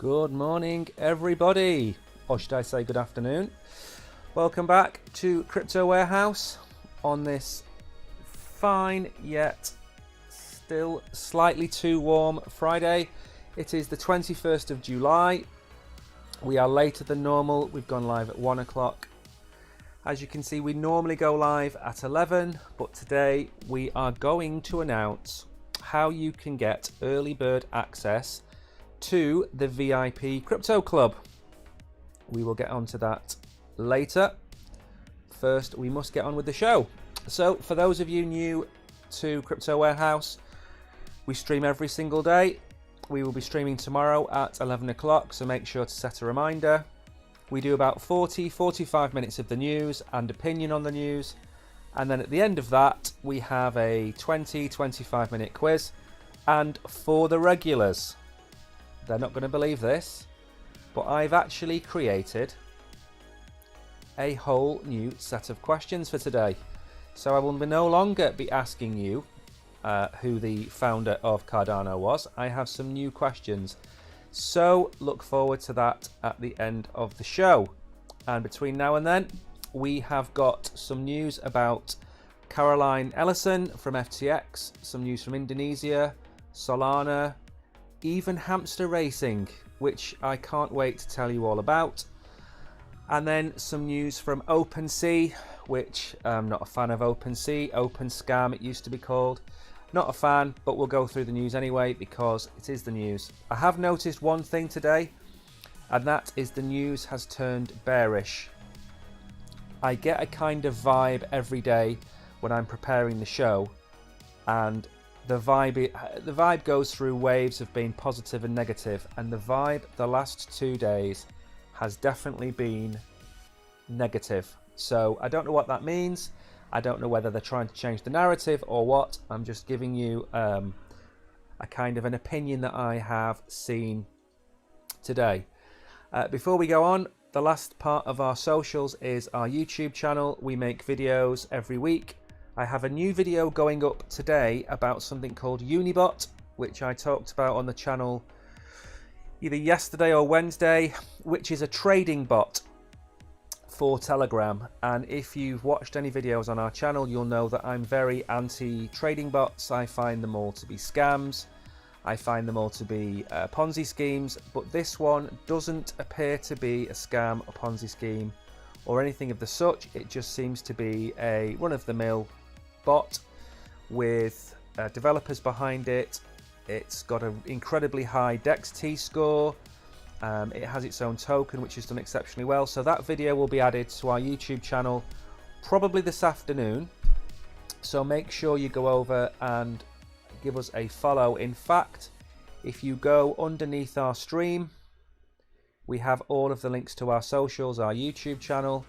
Good morning, everybody, or should I say good afternoon. Welcome back to Crypto Warehouse on this fine yet still slightly too warm Friday. It is the 21st of July. We are later than normal. We've gone live at 1 o'clock. As you can see, we normally go live at 11, but today we are going to announce how you can get early bird access to the VIP Crypto Club. We will get onto that later. First, we must get on with the show. So, for those of you new to Crypto Warehouse, we stream every single day. We will be streaming tomorrow at 11 o'clock, so make sure to set a reminder. We do about 40-45 minutes of the news and opinion on the news. And then at the end of that, we have a 20-25 minute quiz. And for the regulars, they're not going to believe this, but I've actually created a whole new set of questions for today. So I will no longer be asking you who the founder of Cardano was. I have some new questions. So look forward to that at the end of the show. And between now and then, we have got some news about Caroline Ellison from FTX, some news from Indonesia, Solana, even hamster racing, which I can't wait to tell you all about. And then some news from OpenSea, which I'm not a fan of OpenSea. OpenScam it used to be called. Not a fan, but we'll go through the news anyway because it is the news. I have noticed one thing today, and that is the news has turned bearish. I get a kind of vibe every day when I'm preparing the show, and the vibe goes through waves of being positive and negative, and the vibe the last 2 days has definitely been negative. So I don't know what that means. I don't know whether they're trying to change the narrative or what. I'm just giving you a kind of an opinion that I have seen today. Before we go on, the last part of our socials is our YouTube channel. We make videos every week. I have a new video going up today about something called Unibot, which I talked about on the channel either yesterday or Wednesday, which is a trading bot for Telegram. And if you've watched any videos on our channel, you'll know that I'm very anti-trading bots. I find them all to be scams. I find them all to be Ponzi schemes, but this one doesn't appear to be a scam, a Ponzi scheme, or anything of the such. It just seems to be a run-of-the-mill bot with developers behind it. It's got an incredibly high DEX T-score. It has its own token, which has done exceptionally well. So that video will be added to our YouTube channel probably this afternoon. So make sure you go over and give us a follow. In fact, if you go underneath our stream, we have all of the links to our socials, our YouTube channel,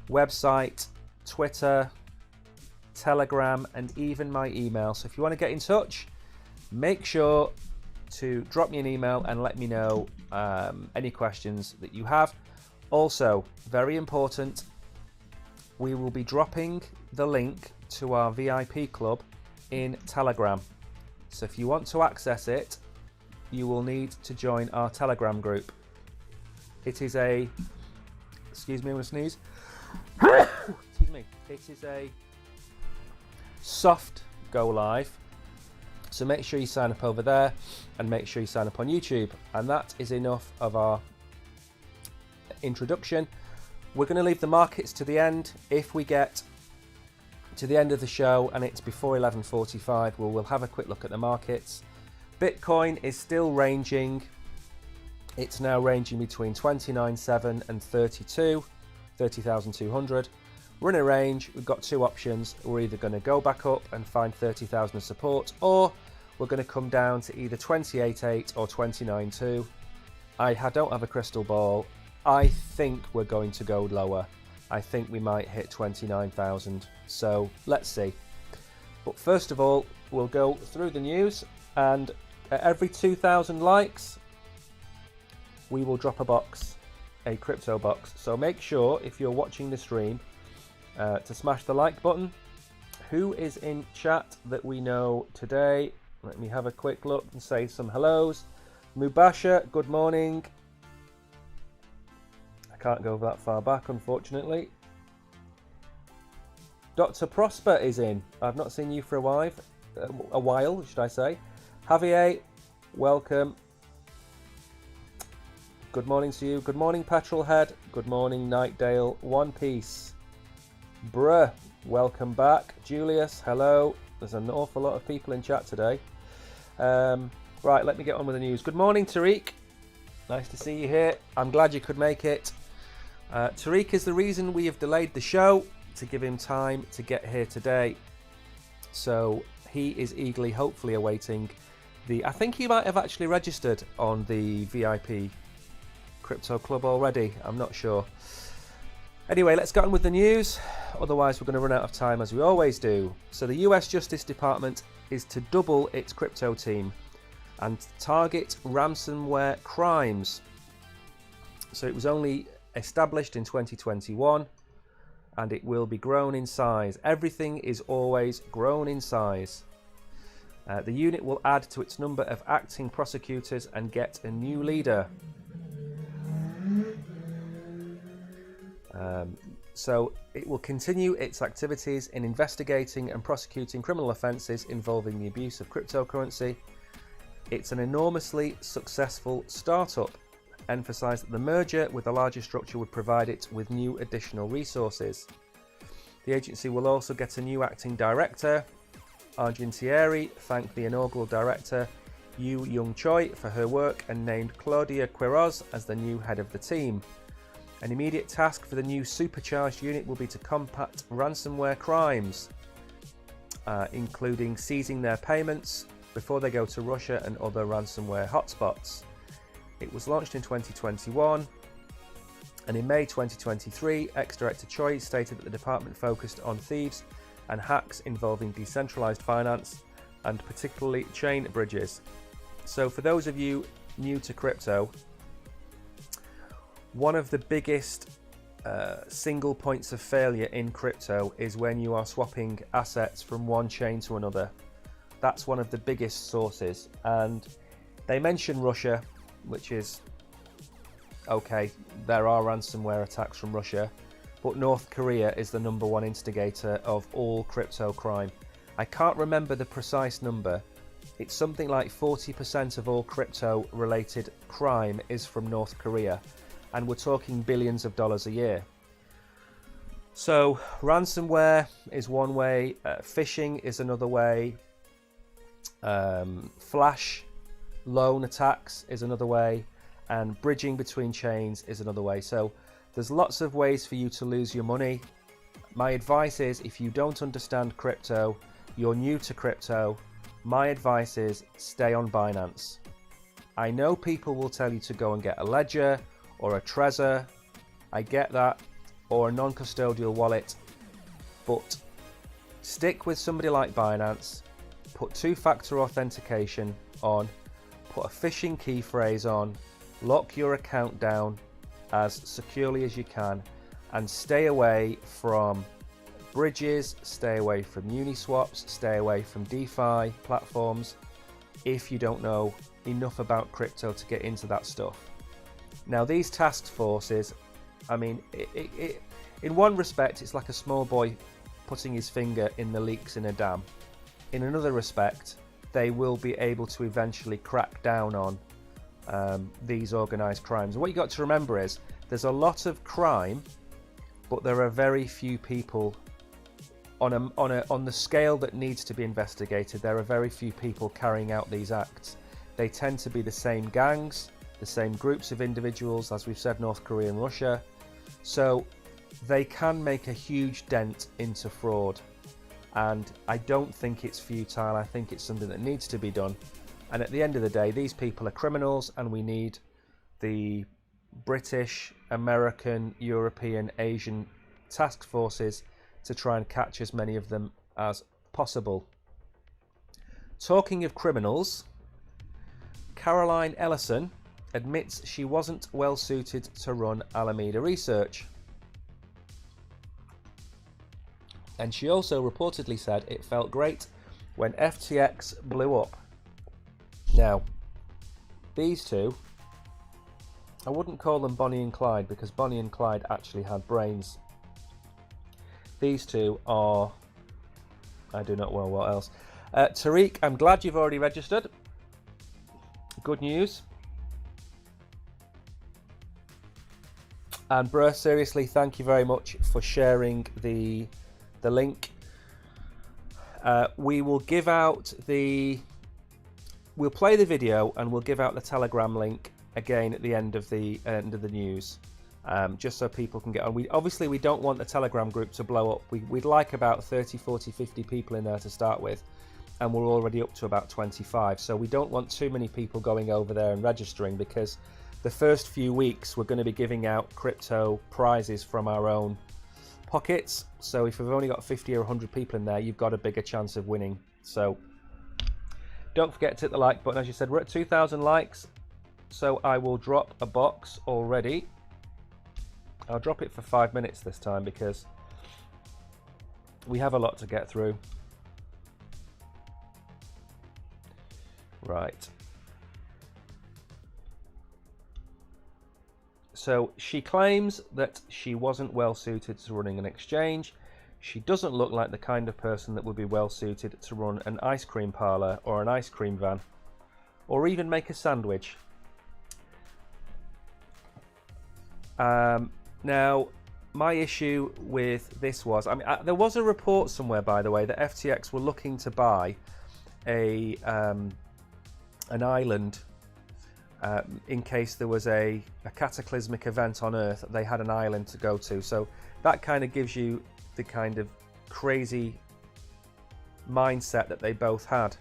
website, Twitter, Telegram, and even my email. So if you want to get in touch, make sure to drop me an email and let me know any questions that you have. Also, very important, we will be dropping the link to our VIP club in Telegram. So if you want to access it, you will need to join our Telegram group. It is a, excuse me, I'm going to sneeze. Excuse me. It is a soft go live. So make sure you sign up over there and make sure you sign up on YouTube. And that is enough of our introduction. We're going to leave the markets to the end. If we get to the end of the show and it's before 11:45, we'll have a quick look at the markets. Bitcoin is still ranging. It's now ranging between 29.7 and 30,200. We're in a range. We've got two options. We're either going to go back up and find 30,000 of support, or we're going to come down to either 28.8 or 29.2. I don't have a crystal ball. I think we're going to go lower. I think we might hit 29,000. So let's see. But first of all, we'll go through the news, and at every 2,000 likes, we will drop a box, a crypto box. So make sure, if you're watching the stream, to smash the like button. Who is in chat that we know today? Let me have a quick look and say some hellos. Mubasha, good morning. I can't go that far back, unfortunately. Dr. Prosper is in. I've not seen you for a while, should I say. Javier, welcome. Good morning to you. Good morning, Petrolhead. Good morning, Nightdale. One Piece. Bruh, welcome back. Julius, hello. There's an awful lot of people in chat today. Right, let me get on with the news. Good morning, Tariq. Nice to see you here. I'm glad you could make it. Tariq is the reason we have delayed the show, to give him time to get here today. So he is eagerly, hopefully awaiting I think he might have actually registered on the VIP Crypto Club already. I'm not sure. Anyway, let's get on with the news. Otherwise, we're going to run out of time, as we always do. So the US Justice Department is to double its crypto team and target ransomware crimes. So it was only established in 2021. And it will be grown in size. Everything is always grown in size. The unit will add to its number of acting prosecutors and get a new leader. So it will continue its activities in investigating and prosecuting criminal offences involving the abuse of cryptocurrency. It's an enormously successful startup. Emphasise that the merger with a larger structure would provide it with new additional resources. The agency will also get a new acting director. Argentieri thanked the inaugural director, Yu Young Choi, for her work and named Claudia Quiroz as the new head of the team. An immediate task for the new supercharged unit will be to combat ransomware crimes, including seizing their payments before they go to Russia and other ransomware hotspots. It was launched in 2021, and in May 2023, ex-director Choi stated that the department focused on thieves and hacks involving decentralized finance and particularly chain bridges. So for those of you new to crypto, one of the biggest single points of failure in crypto is when you are swapping assets from one chain to another. That's one of the biggest sources, and they mention Russia, which is okay. There are ransomware attacks from Russia, but North Korea is the number one instigator of all crypto crime. I can't remember the precise number. It's something like 40% of all crypto related crime is from North Korea, and we're talking billions of dollars a year. So ransomware is one way, phishing is another way, flash loan attacks is another way, and bridging between chains is another way. So there's lots of ways for you to lose your money. My advice is, if you don't understand crypto, you're new to crypto, my advice is stay on Binance. I know people will tell you to go and get a ledger or a Trezor, I get that, or a non-custodial wallet, but stick with somebody like Binance, put two-factor authentication on, put a phishing key phrase on, lock your account down as securely as you can, and stay away from bridges, stay away from Uniswaps, stay away from DeFi platforms if you don't know enough about crypto to get into that stuff. Now these task forces, I mean, in one respect it's like a small boy putting his finger in the leaks in a dam. In another respect, they will be able to eventually crack down on these organised crimes. And what you got to remember is there's a lot of crime, but there are very few people on the scale that needs to be investigated. There are very few people carrying out these acts. They tend to be the same gangs, the same groups of individuals, as we've said, North Korea and Russia. So they can make a huge dent into fraud. And I don't think it's futile. I think it's something that needs to be done. And at the end of the day, these people are criminals, and we need the British, American, European, Asian task forces to try and catch as many of them as possible. Talking of criminals, Caroline Ellison admits she wasn't well suited to run Alameda Research. And she also reportedly said it felt great when FTX blew up. Now, these two, I wouldn't call them Bonnie and Clyde, because Bonnie and Clyde actually had brains. These two are, I do not know what else. Tariq, I'm glad you've already registered. Good news. And bruh, seriously, thank you very much for sharing the link. We will give out we'll play the video and we'll give out the Telegram link again at the end of the news, just so people can get on. We don't want the Telegram group to blow up. We'd like about 30, 40, 50 people in there to start with, and we're already up to about 25. So we don't want too many people going over there and registering, because the first few weeks we're going to be giving out crypto prizes from our own pockets. So if we've only got 50 or 100 people in there, you've got a bigger chance of winning. So don't forget to hit the like button. As you said, we're at 2,000 likes, so I will drop a box already. I'll drop it for 5 minutes this time because we have a lot to get through. Right. So she claims that she wasn't well suited to running an exchange. She doesn't look like the kind of person that would be well suited to run an ice cream parlor or an ice cream van, or even make a sandwich. Now, my issue with this was, there was a report somewhere, by the way, that FTX were looking to buy an island in case there was a cataclysmic event on Earth. They had an island to go to. So that kind of gives you the kind of crazy mindset that they both had.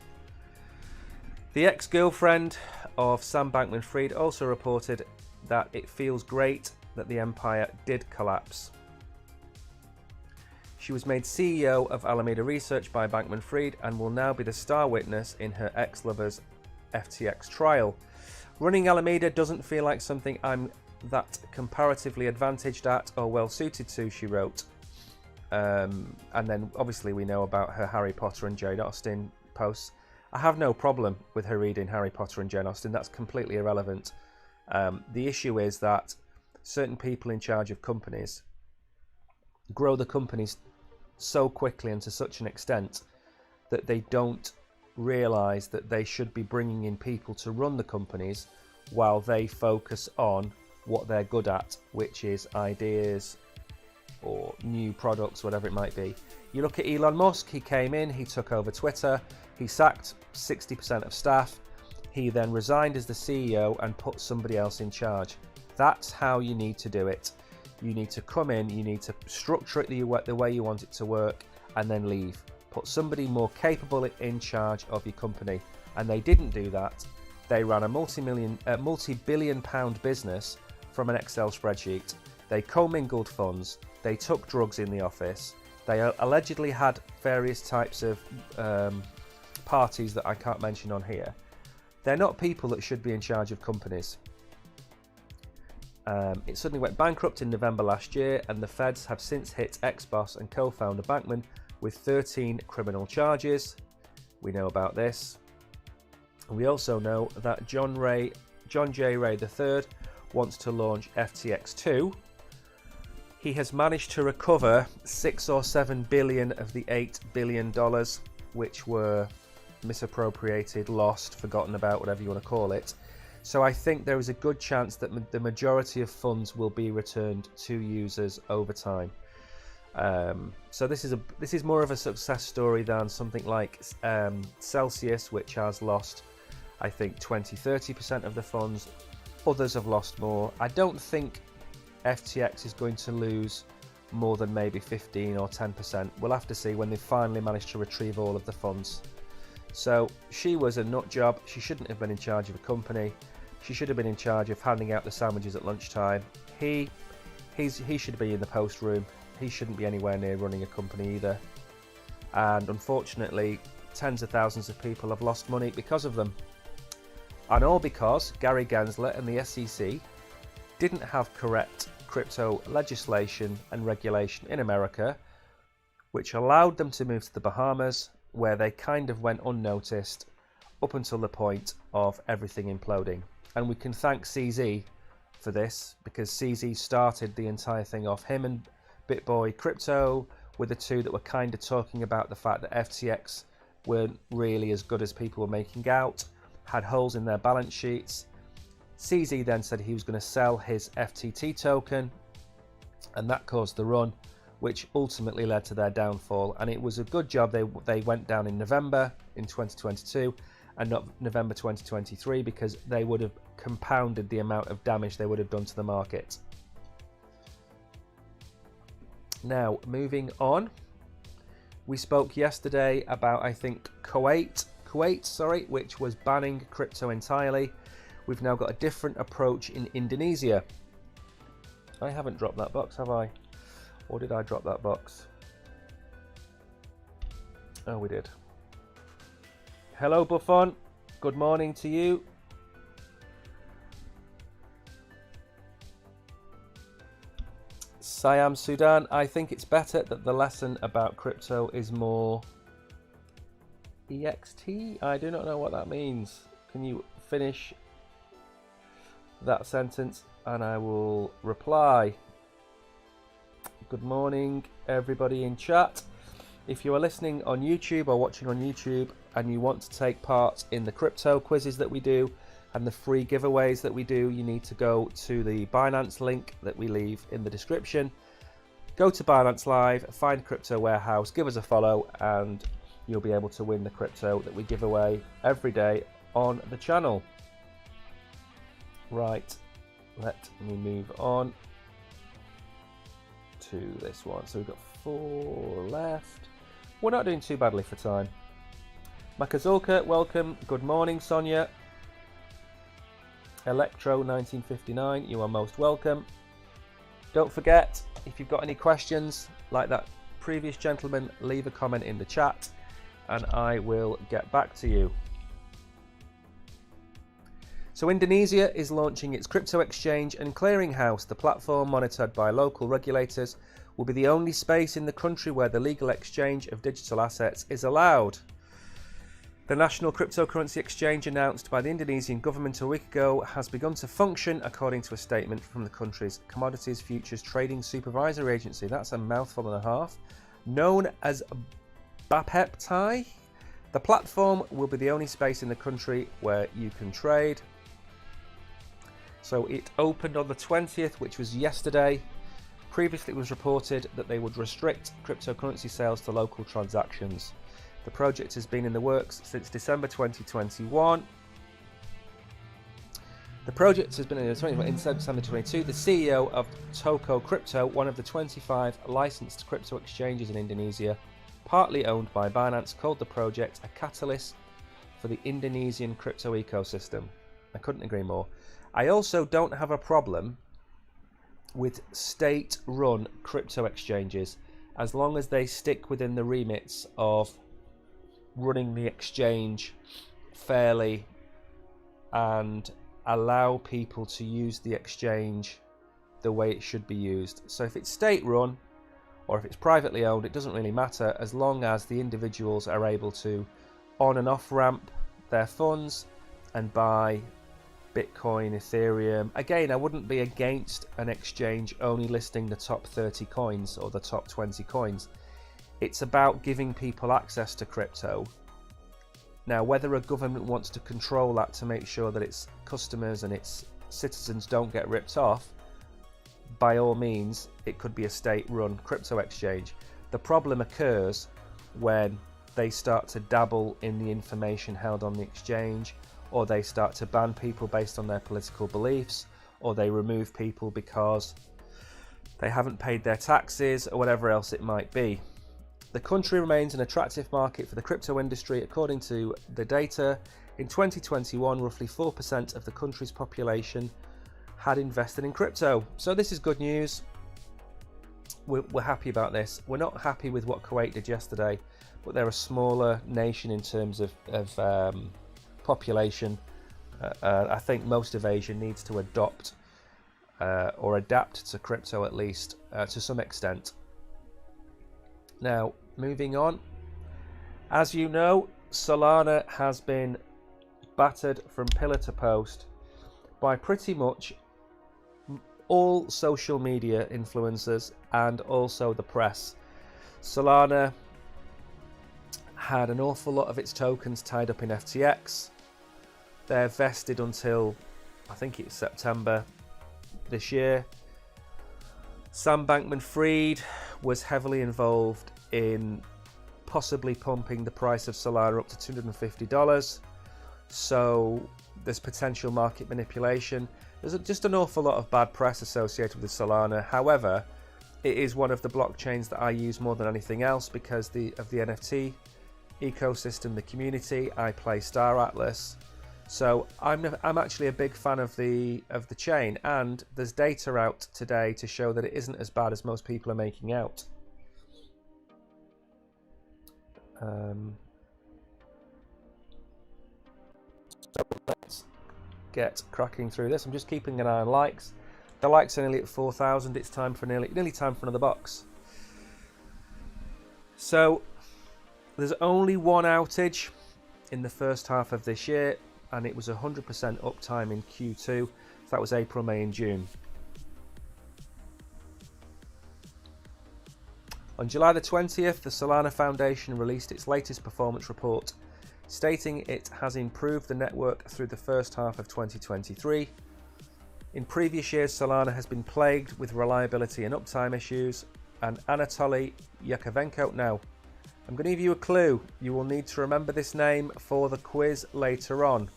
The ex-girlfriend of Sam Bankman-Fried also reported that it feels great that the empire did collapse. She was made CEO of Alameda Research by Bankman-Fried and will now be the star witness in her ex-lover's FTX trial. Running Alameda doesn't feel like something I'm that comparatively advantaged at or well suited to, she wrote. And then obviously we know about her Harry Potter and Jane Austen posts. I have no problem with her reading Harry Potter and Jane Austen. That's completely irrelevant. The issue is that certain people in charge of companies grow the companies so quickly and to such an extent that they don't realize that they should be bringing in people to run the companies while they focus on what they're good at, which is ideas or new products, whatever it might be. You look at Elon Musk. He came in, he took over Twitter, he sacked 60% of staff, he then resigned as the CEO and put somebody else in charge. That's how you need to do it. You need to come in, you need to structure it the way you want it to work, and then leave. Put somebody more capable in charge of your company. And they didn't do that. They ran a multi-billion pound business from an Excel spreadsheet. They commingled funds. They took drugs in the office. They allegedly had various types of parties that I can't mention on here. They're not people that should be in charge of companies. It suddenly went bankrupt in November last year, and the feds have since hit ex-boss and co-founder Bankman with 13 criminal charges. We know about this. We also know that John J. Ray III wants to launch FTX2. He has managed to recover 6 or 7 billion of the $8 billion, which were misappropriated, lost, forgotten about, whatever you want to call it. So I think there is a good chance that the majority of funds will be returned to users over time. So this is more of a success story than something like Celsius, which has lost, I think, 20-30% of the funds. Others have lost more. I don't think FTX is going to lose more than maybe 15 or 10%. We'll have to see when they finally manage to retrieve all of the funds. So she was a nut job. She shouldn't have been in charge of a company. She should have been in charge of handing out the sandwiches at lunchtime. He should be in the post room. He shouldn't be anywhere near running a company either. And unfortunately, tens of thousands of people have lost money because of them. And all because Gary Gensler and the SEC didn't have correct crypto legislation and regulation in America, which allowed them to move to the Bahamas, where they kind of went unnoticed up until the point of everything imploding. And we can thank CZ for this, because CZ started the entire thing off. Him and BitBoy Crypto were the two that were kind of talking about the fact that FTX weren't really as good as people were making out, had holes in their balance sheets. CZ then said he was going to sell his FTT token, and that caused the run, which ultimately led to their downfall. And it was a good job they went down in November in 2022 and not November 2023, because they would have compounded the amount of damage they would have done to the market. Now, moving on, we spoke yesterday about, I think, Kuwait, which was banning crypto entirely. We've now got a different approach in Indonesia. I haven't dropped that box, have I? Or did I drop that box? Oh, we did. Hello, Buffon. Good morning to you. Siam Sudan, I think it's better that the lesson about crypto is more EXT. I do not know what that means. Can you finish that sentence and I will reply. Good morning, everybody in chat. If you are listening on YouTube or watching on YouTube and you want to take part in the crypto quizzes that we do and the free giveaways that we do, you need to go to the Binance link that we leave in the description. Go to Binance Live, find Crypto Warehouse, give us a follow, and you'll be able to win the crypto that we give away every day on the channel. Right, let me move on to this one. So we've got 4 left. We're not doing too badly for time. Makazulka, welcome. Good morning, Sonia. Electro 1959, you are most welcome. Don't forget, if you've got any questions like that previous gentleman, leave a comment in the chat and I will get back to you. So Indonesia is launching its crypto exchange and clearinghouse. The platform, monitored by local regulators, will be the only space in the country where the legal exchange of digital assets is allowed. The National Cryptocurrency Exchange, announced by the Indonesian government a week ago, has begun to function according to a statement from the country's Commodities Futures Trading Supervisory Agency. That's a mouthful and a half. Known as Bapepti, the platform will be the only space in the country where you can trade. So it opened on the 20th, which was yesterday. Previously it was reported that they would restrict cryptocurrency sales to local transactions. The project has been in the works since December 2021. The project has been in December 2022. The CEO of Toko Crypto, one of the 25 licensed crypto exchanges in Indonesia, partly owned by Binance, called the project a catalyst for the Indonesian crypto ecosystem. I couldn't agree more. I also don't have a problem with state-run crypto exchanges as long as they stick within the remits of running the exchange fairly and allow people to use the exchange the way it should be used. So if it's state-run or if it's privately owned, it doesn't really matter as long as the individuals are able to on and off ramp their funds and buy Bitcoin, Ethereum. Again, I wouldn't be against an exchange only listing the top 30 coins or the top 20 coins. It's about giving people access to crypto. Now, whether a government wants to control that to make sure that its customers and its citizens don't get ripped off, by all means, it could be a state-run crypto exchange. The problem occurs when they start to dabble in the information held on the exchange, or they start to ban people based on their political beliefs, or they remove people because they haven't paid their taxes, or whatever else it might be. The country remains an attractive market for the crypto industry. According to the data, in 2021, roughly 4% of the country's population had invested in crypto. So this is good news. We're happy about this. We're not happy with what Kuwait did yesterday, but they're a smaller nation in terms of population. I think most of Asia needs to adopt or adapt to crypto, at least to some extent. Now, moving on. As you know, Solana has been battered from pillar to post by pretty much all social media influencers and also the press. Solana had an awful lot of its tokens tied up in FTX. They're vested until, I think it's September this year. Sam Bankman-Fried was heavily involved in possibly pumping the price of Solana up to $250. So there's potential market manipulation. There's just an awful lot of bad press associated with Solana. However, it is one of the blockchains that I use more than anything else because of the NFT ecosystem, the community. I play Star Atlas, so I'm actually a big fan of the chain, and there's data out today to show that it isn't as bad as most people are making out. So let's get cracking through this. I'm just keeping an eye on likes. The likes are nearly at 4,000. It's time for nearly time for another box. So there's only one outage in the first half of this year, and it was 100% uptime in Q2. So that was April, May, and June. On July the 20th, the Solana Foundation released its latest performance report, stating it has improved the network through the first half of 2023. In previous years, Solana has been plagued with reliability and uptime issues, and Anatoly Yakovenko. Now, I'm going to give you a clue. You will need to remember this name for the quiz later on.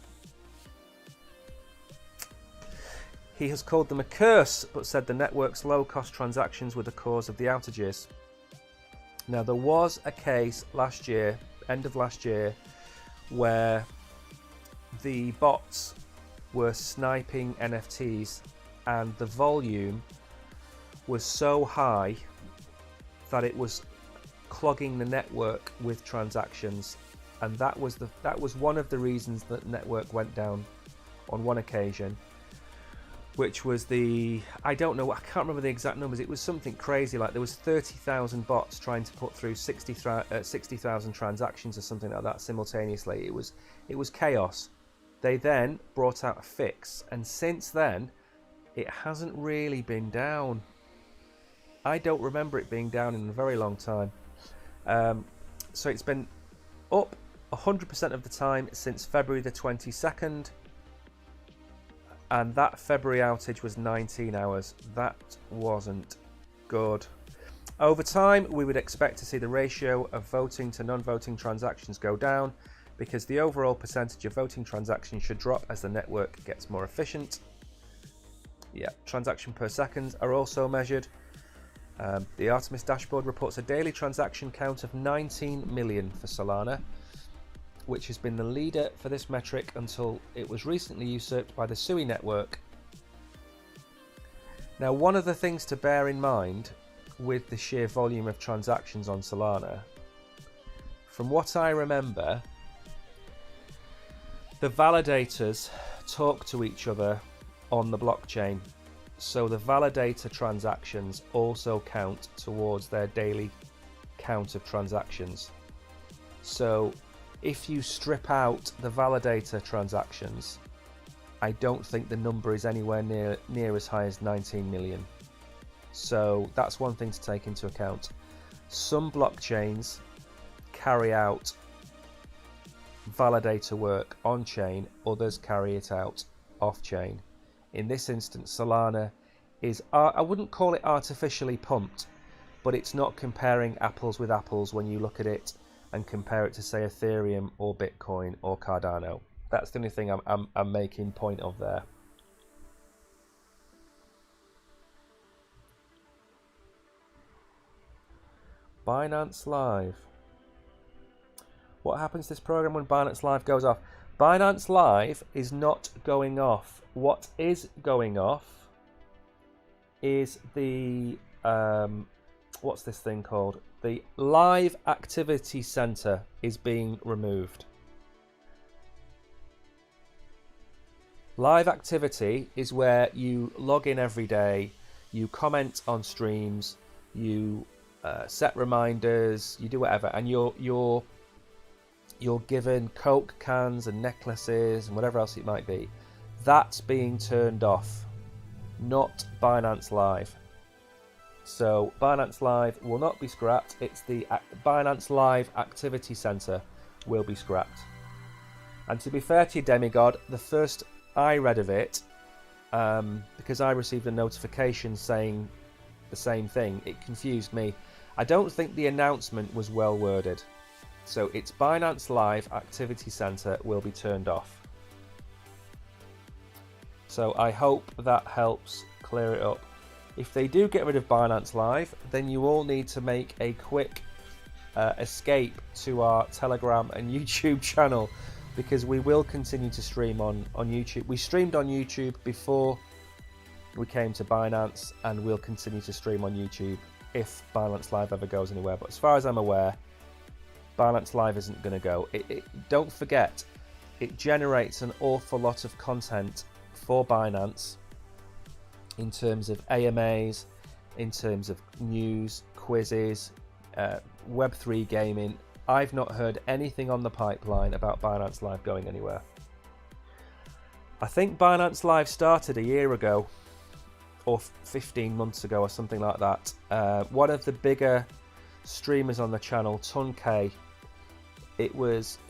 He has called them a curse, but said the network's low-cost transactions were the cause of the outages. Now, there was a case last year, end of last year, where the bots were sniping NFTs and the volume was so high that it was clogging the network with transactions, and that was one of the reasons that the network went down on one occasion, which was I can't remember the exact numbers. It was something crazy, like there was 30,000 bots trying to put through 60,000 transactions or something like that simultaneously. It was chaos. They then brought out a fix, and since then it hasn't really been down. I don't remember it being down in a very long time. So it's been up 100% of the time since February the 22nd, and that February outage was 19 hours. That wasn't good. Over time, we would expect to see the ratio of voting to non-voting transactions go down, because the overall percentage of voting transactions should drop as the network gets more efficient. Yeah, transaction per second are also measured. The Artemis dashboard reports a daily transaction count of 19 million for Solana, which has been the leader for this metric until it was recently usurped by the Sui network. Now, one of the things to bear in mind with the sheer volume of transactions on Solana, from what I remember, the validators talk to each other on the blockchain, so the validator transactions also count towards their daily count of transactions. So if you strip out the validator transactions, I don't think the number is anywhere near as high as 19 million. So that's one thing to take into account. Some blockchains carry out validator work on chain, others carry it out off chain. In this instance, Solana is, I wouldn't call it artificially pumped, but it's not comparing apples with apples when you look at it and compare it to, say, Ethereum or Bitcoin or Cardano. That's the only thing I'm making point of there. Binance Live. What happens to this program when Binance Live goes off? Binance Live is not going off. What is going off is the what's this thing called? The Live Activity Center is being removed. Live activity is where you log in every day, you comment on streams, you set reminders, you do whatever, and you're given Coke cans and necklaces and whatever else it might be. That's being turned off, not Binance Live. So Binance Live will not be scrapped. It's the Binance Live Activity Center will be scrapped. And to be fair to you, Demigod, the first I read of it, because I received a notification saying the same thing, it confused me. I don't think the announcement was well worded. So it's Binance Live Activity Center will be turned off. So I hope that helps clear it up. If they do get rid of Binance Live, then you all need to make a quick escape to our Telegram and YouTube channel, because we will continue to stream on YouTube. We streamed on YouTube before we came to Binance, and we'll continue to stream on YouTube if Binance Live ever goes anywhere. But as far as I'm aware, Binance Live isn't going to go. Don't forget, it generates an awful lot of content for Binance in terms of AMAs, in terms of news, quizzes, Web3 gaming. I've not heard anything on the pipeline about Binance Live going anywhere. I think Binance Live started a year ago, or 15 months ago, or something like that. One of the bigger streamers on the channel, Tunkay,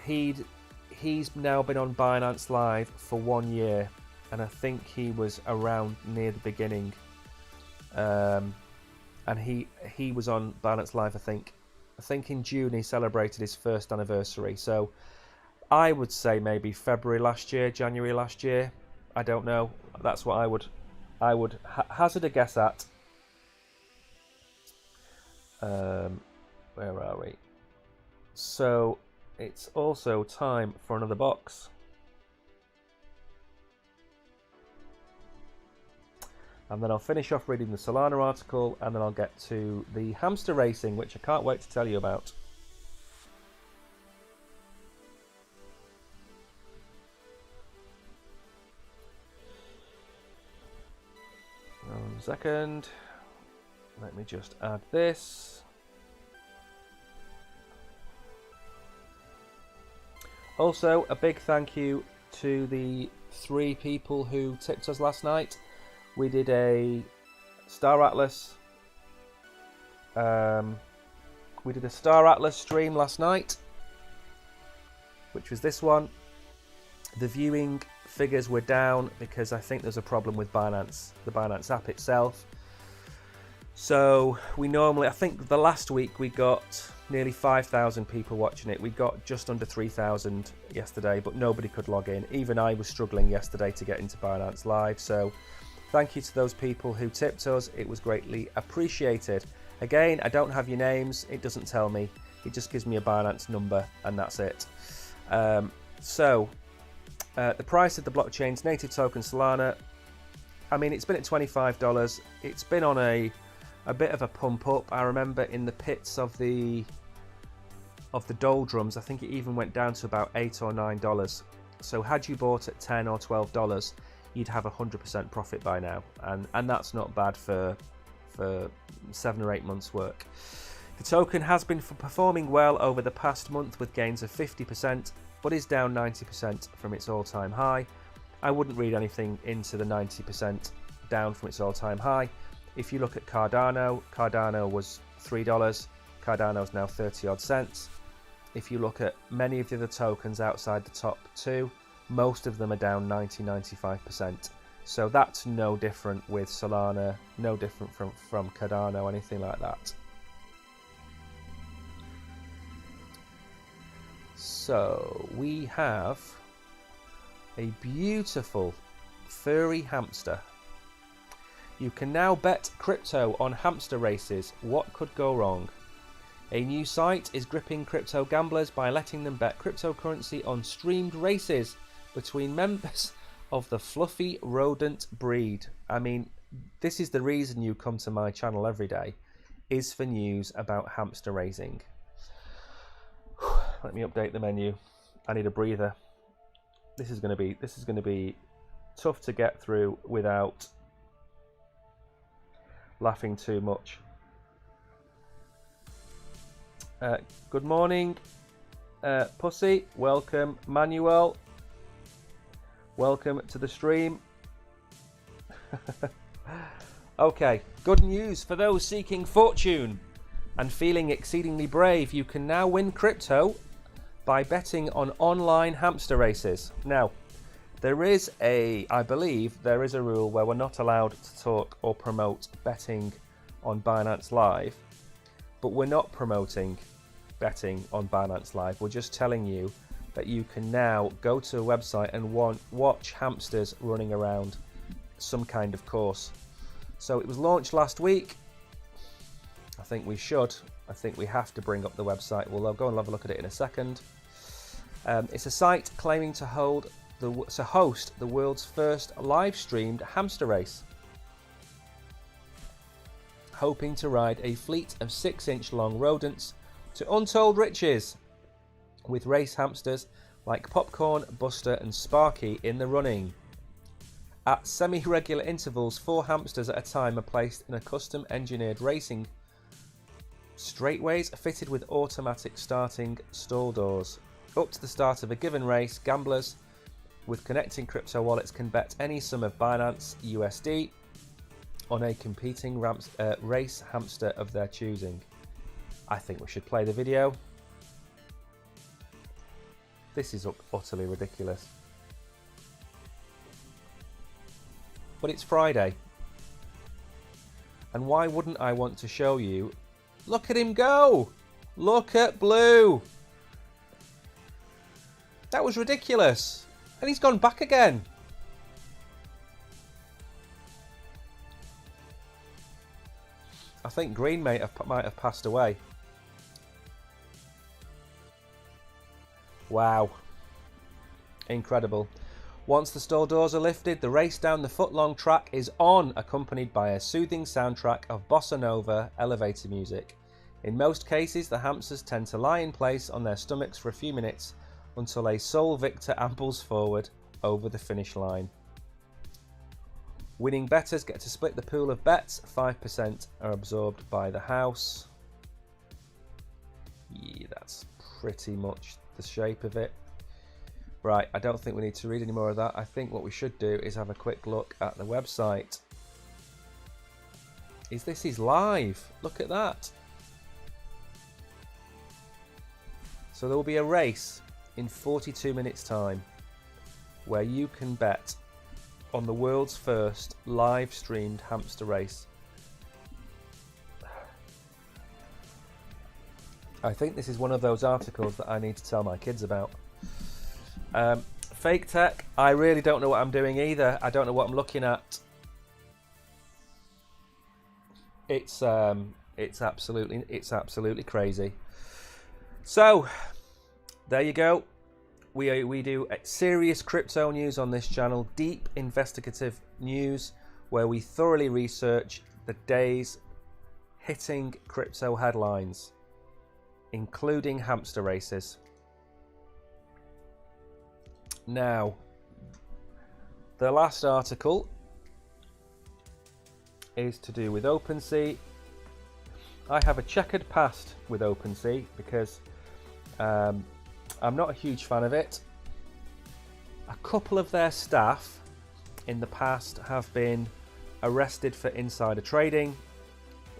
he's now been on Binance Live for 1 year, and I think he was around near the beginning. And he was on Binance Live, I think in June he celebrated his first anniversary. So I would say maybe February last year, January last year. I don't know. That's what I would hazard a guess at. Where are we? So it's also time for another box. And then I'll finish off reading the Solana article, and then I'll get to the hamster racing, which I can't wait to tell you about. One second. Let me just add this. Also, a big thank you to the 3 people who tipped us last night. We did a Star Atlas. We did a Star Atlas stream last night, which was this one. The viewing figures were down because I think there's a problem with Binance, the Binance app itself. So I think the last week we got nearly 5,000 people watching it. We got just under 3,000 yesterday, but nobody could log in. Even I was struggling yesterday to get into Binance Live. So thank you to those people who tipped us. It was greatly appreciated. Again, I don't have your names. It doesn't tell me. It just gives me a Binance number, and that's it. The price of the blockchain's native token Solana, I mean, it's been at $25. It's been on a bit of a pump up. I remember in the pits of the doldrums, I think it even went down to about $8 or $9. So had you bought at $10 or $12, you'd have 100% profit by now, and that's not bad for 7 or 8 months work. The token has been performing well over the past month with gains of 50%, but is down 90% from its all-time high. I wouldn't read anything into the 90% down from its all-time high. If you look at Cardano was $3. Cardano's now 30 odd cents. If you look at many of the other tokens outside the top 2, most of them are down 90-95%. So that's no different with Solana, no different from Cardano, anything like that. So we have a beautiful furry hamster. You can now bet crypto on hamster races. What could go wrong? A new site is gripping crypto gamblers by letting them bet cryptocurrency on streamed races between members of the fluffy rodent breed. I mean, this is the reason you come to my channel every day, is for news about hamster raising. Let me update the menu. I need a breather. This is going to be tough to get through without laughing too much. Good morning, Pussy. Welcome, Manuel. welcome to the stream. Okay, good news for those seeking fortune and feeling exceedingly brave. You can now win crypto by betting on online hamster races. Now, I believe there is a rule where we're not allowed to talk or promote betting on Binance Live, but we're not promoting betting on Binance Live. We're just telling you that you can now go to a website and watch hamsters running around some kind of course. So it was launched last week. I think we have to bring up the website. We'll go and have a look at it in a second. It's a site claiming to host the world's first live streamed hamster race, hoping to ride a fleet of 6-inch long rodents to untold riches, with race hamsters like Popcorn, Buster and Sparky in the running. At semi-regular intervals, 4 hamsters at a time are placed in a custom-engineered racing straightaways fitted with automatic starting stall doors. Up to the start of a given race, gamblers with connecting crypto wallets can bet any sum of Binance USD on a competing race hamster of their choosing. I think we should play the video. This is utterly ridiculous. But it's Friday. And why wouldn't I want to show you? Look at him go! Look at Blue! That was ridiculous. And he's gone back again. I think Green might have passed away. Wow. Incredible. Once the stall doors are lifted, the race down the foot-long track is on, accompanied by a soothing soundtrack of bossa nova elevator music. In most cases, the hamsters tend to lie in place on their stomachs for a few minutes until a sole victor ambles forward over the finish line. Winning bettors get to split the pool of bets. 5% are absorbed by the house. Yeah, that's pretty much the shape of it. Right, I don't think we need to read any more of that. I think what we should do is have a quick look at the website. This is live. Look at that. So there will be a race in 42 minutes time where you can bet on the world's first live streamed hamster race. I think this is one of those articles that I need to tell my kids about. Fake tech, I really don't know what I'm doing either. I don't know what I'm looking at. It's absolutely crazy. So there you go. We do serious crypto news on this channel, deep investigative news where we thoroughly research the day's hitting crypto headlines, including hamster races. Now, the last article is to do with OpenSea. I have a checkered past with OpenSea because I'm not a huge fan of it. A couple of their staff in the past have been arrested for insider trading.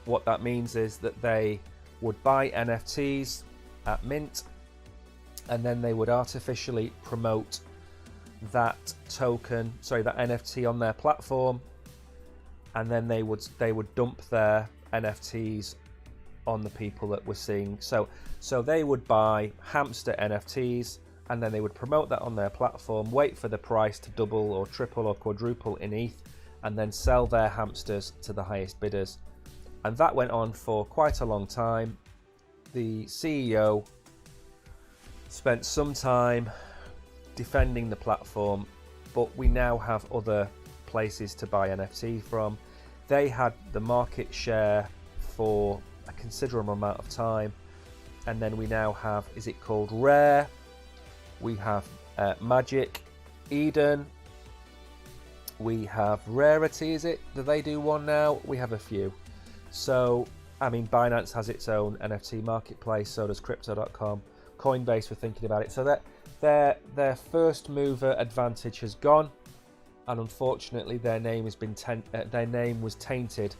What that means is that they would buy NFTs at mint and then they would artificially promote that NFT on their platform, and then they would dump their NFTs on the people that were seeing. So they would buy hamster NFTs and then they would promote that on their platform, wait for the price to double or triple or quadruple in ETH, and then sell their hamsters to the highest bidders. And that went on for quite a long time. The CEO spent some time defending the platform, but we now have other places to buy NFT from. They had the market share for a considerable amount of time, and then we now have, is it called Rare? We have Magic Eden. We have Rarity, is it? Do they do one now? We have a few. So, I mean, Binance has its own NFT marketplace, so does Crypto.com. Coinbase were thinking about it. So that their first mover advantage has gone, and unfortunately their name has been their name was tainted.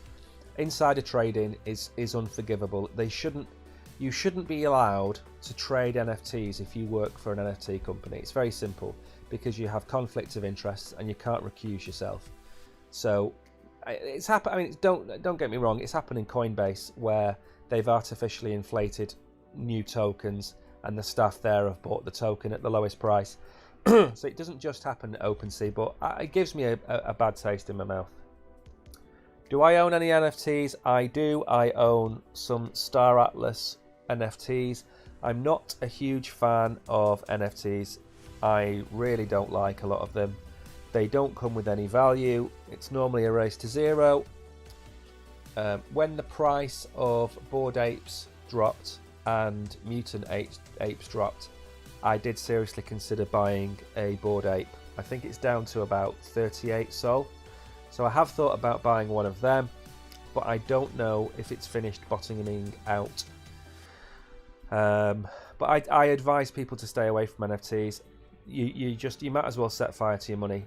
Insider trading is unforgivable. You shouldn't be allowed to trade NFTs if you work for an NFT company. It's very simple, because you have conflicts of interest and you can't recuse yourself. So it's happened. I mean, don't get me wrong. It's happened in Coinbase, where they've artificially inflated new tokens, and the staff there have bought the token at the lowest price. So it doesn't just happen at OpenSea, but it gives me a bad taste in my mouth. Do I own any NFTs? I do. I own some Star Atlas NFTs. I'm not a huge fan of NFTs. I really don't like a lot of them. They don't come with any value. It's normally a race to zero. When the price of Bored Apes dropped and Mutant Apes dropped, I did seriously consider buying a Bored Ape. I think it's down to about 38 Sol. So I have thought about buying one of them, but I don't know if it's finished bottoming out. But I advise people to stay away from NFTs. You might as well set fire to your money.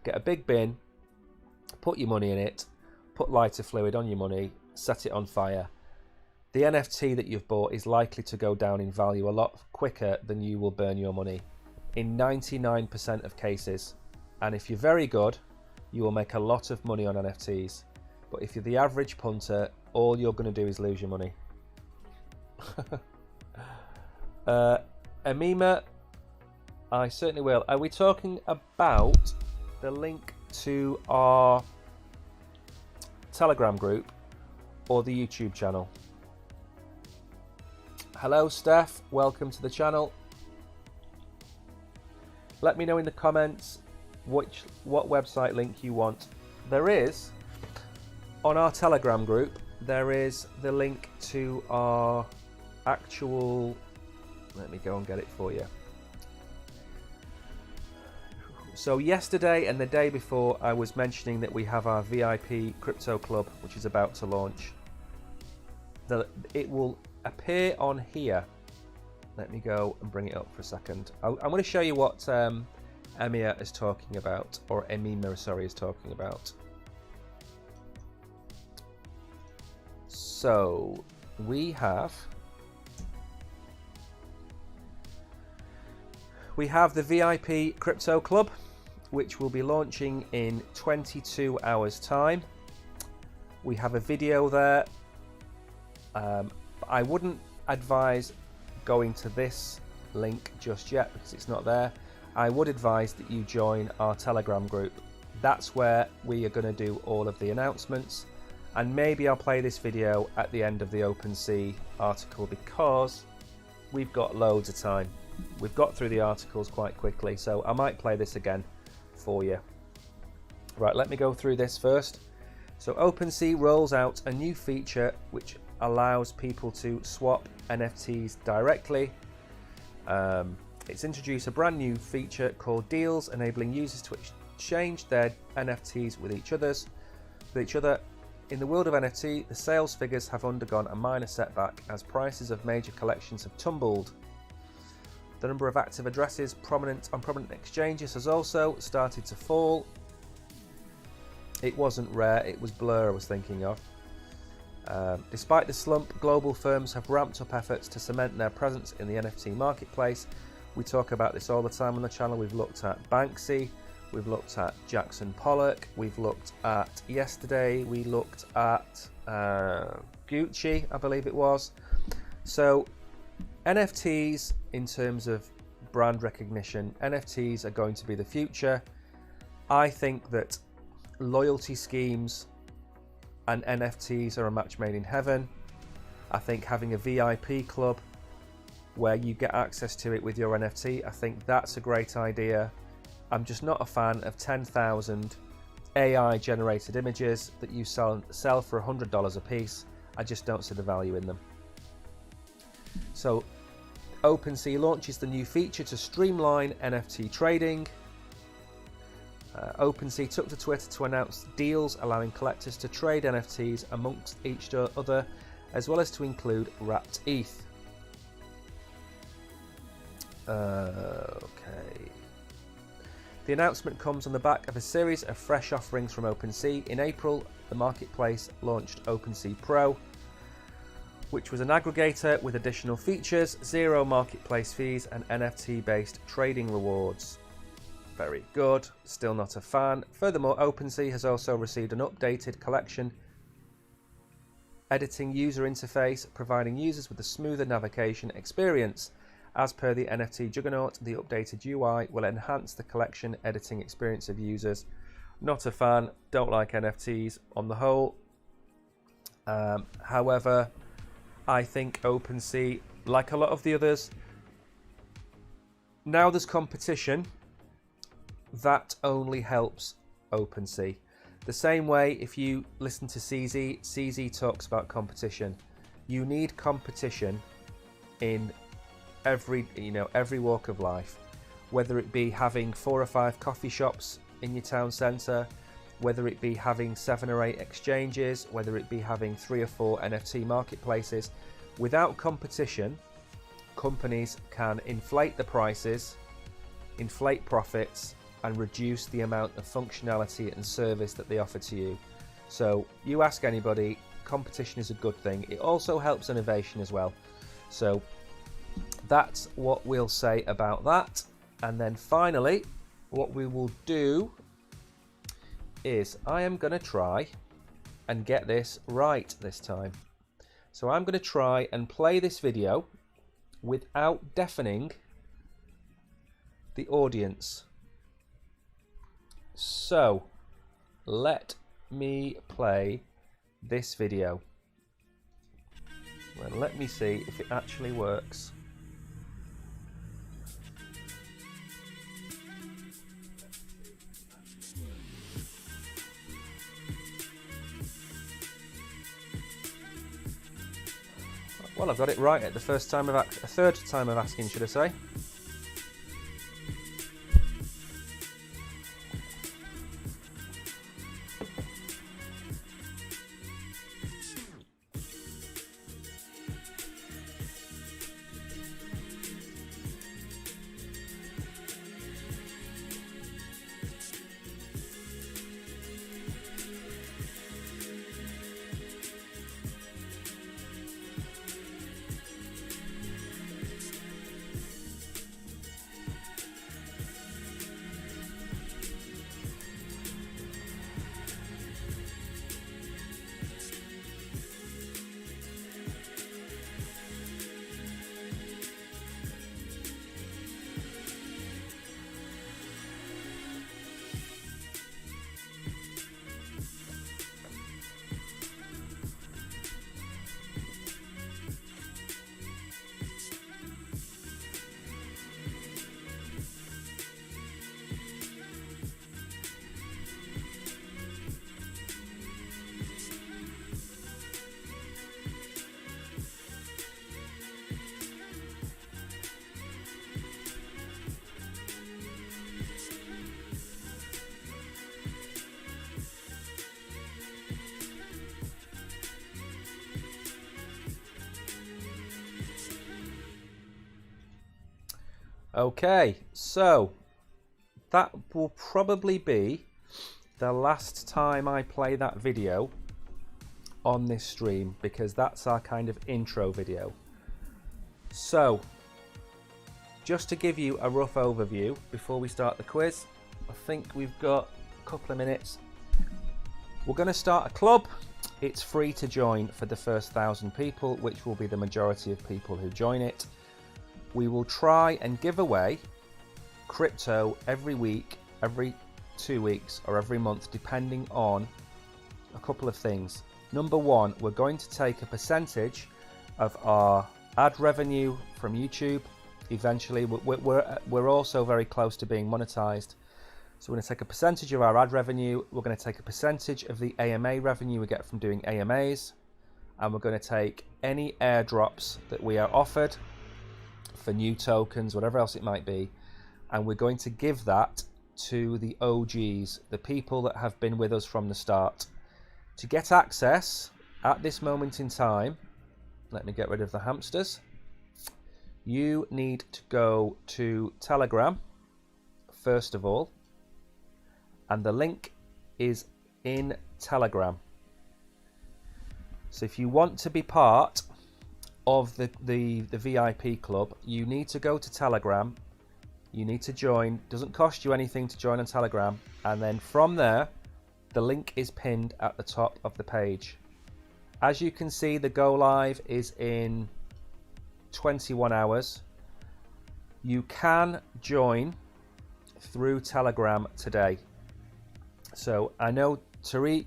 Get a big bin, put your money in it, put lighter fluid on your money, set it on fire. The NFT that you've bought is likely to go down in value a lot quicker than you will burn your money, in 99% of cases. And if you're very good, you will make a lot of money on NFTs. But if you're the average punter, all you're going to do is lose your money. Amima, I certainly will. Are we talking about the link to our Telegram group or the YouTube channel? Hello Steph, welcome to the channel. Let me know in the comments what website link you want. There is, on our Telegram group, there is the link to our actual, let me go and get it for you. So yesterday and the day before, I was mentioning that we have our VIP crypto club, which is about to launch. It will appear on here. Let me go and bring it up for a second. I'm going to show you what Emia is talking about, or Emima, sorry, is talking about. So we have the VIP crypto club, which will be launching in 22 hours time. We have a video there. I wouldn't advise going to this link just yet because it's not there. I would advise that you join our Telegram group. That's where we are going to do all of the announcements, and maybe I'll play this video at the end of the OpenSea article because we've got loads of time. We've got through the articles quite quickly, so I might play this again for you. Right, let me go through this first. So OpenSea rolls out a new feature which allows people to swap NFTs directly. It's introduced a brand new feature called Deals, enabling users to exchange their NFTs with each other. In the world of NFT, the sales figures have undergone a minor setback as prices of major collections have tumbled. The number of active addresses on prominent exchanges has also started to fall. It wasn't Rare, it was Blur I was thinking of. Despite the slump, global firms have ramped up efforts to cement their presence in the NFT marketplace. We talk about this all the time on the channel. We've looked at Banksy, we've looked at Jackson Pollock, we've looked at yesterday, we looked at Gucci, I believe it was. So NFTs, in terms of brand recognition, NFTs are going to be the future. I think that loyalty schemes and NFTs are a match made in heaven. I think having a VIP club where you get access to it with your NFT, I think that's a great idea. I'm just not a fan of 10,000 AI generated images that you sell for $100 a piece. I just don't see the value in them. So OpenSea launches the new feature to streamline NFT trading. OpenSea took to Twitter to announce deals allowing collectors to trade NFTs amongst each other, as well as to include wrapped ETH. Okay. The announcement comes on the back of a series of fresh offerings from OpenSea. In April, the marketplace launched OpenSea Pro, which was an aggregator with additional features, zero marketplace fees, and NFT-based trading rewards. Very good. Still not a fan. Furthermore, OpenSea has also received an updated collection editing user interface, providing users with a smoother navigation experience. As per the NFT juggernaut, the updated UI will enhance the collection editing experience of users. Not a fan. Don't like NFTs on the whole. However, I think OpenSea, like a lot of the others, now there's competition, that only helps OpenSea. The same way, if you listen to CZ talks about competition. You need competition in every walk of life, whether it be having 4 or 5 coffee shops in your town centre, whether it be having 7 or 8 exchanges, whether it be having 3 or 4 NFT marketplaces. Without competition, companies can inflate the prices, inflate profits, and reduce the amount of functionality and service that they offer to you. So you ask anybody, competition is a good thing. It also helps innovation as well. So that's what we'll say about that. And then finally, what we will do is I am going to try and get this right this time. So I'm going to try and play this video without deafening the audience. So let me play this video. Well, let me see if it actually works. Well, I've got it right at the third time of asking, should I say. Okay, so that will probably be the last time I play that video on this stream, because that's our kind of intro video. So just to give you a rough overview before we start the quiz, I think we've got a couple of minutes. We're going to start a club. It's free to join for the first 1,000 people, which will be the majority of people who join it. We will try and give away crypto every week, every 2 weeks, or every month, depending on a couple of things. Number one, we're going to take a percentage of our ad revenue from YouTube. Eventually, we're also very close to being monetized. So we're going to take a percentage of our ad revenue. We're going to take a percentage of the AMA revenue we get from doing AMAs. And we're going to take any airdrops that we are offered for new tokens, whatever else it might be, and we're going to give that to the OGs, the people that have been with us from the start. To get access at this moment in time, let me get rid of the hamsters. you need to go to Telegram first of all, and the link is in Telegram. So if you want to be part of the VIP club, you need to go to Telegram. You need to join. Doesn't cost you anything to join on Telegram, and then from there the link is pinned at the top of the page. As you can see, the go live is in 21 hours. You can join through Telegram today. So I know Tariq,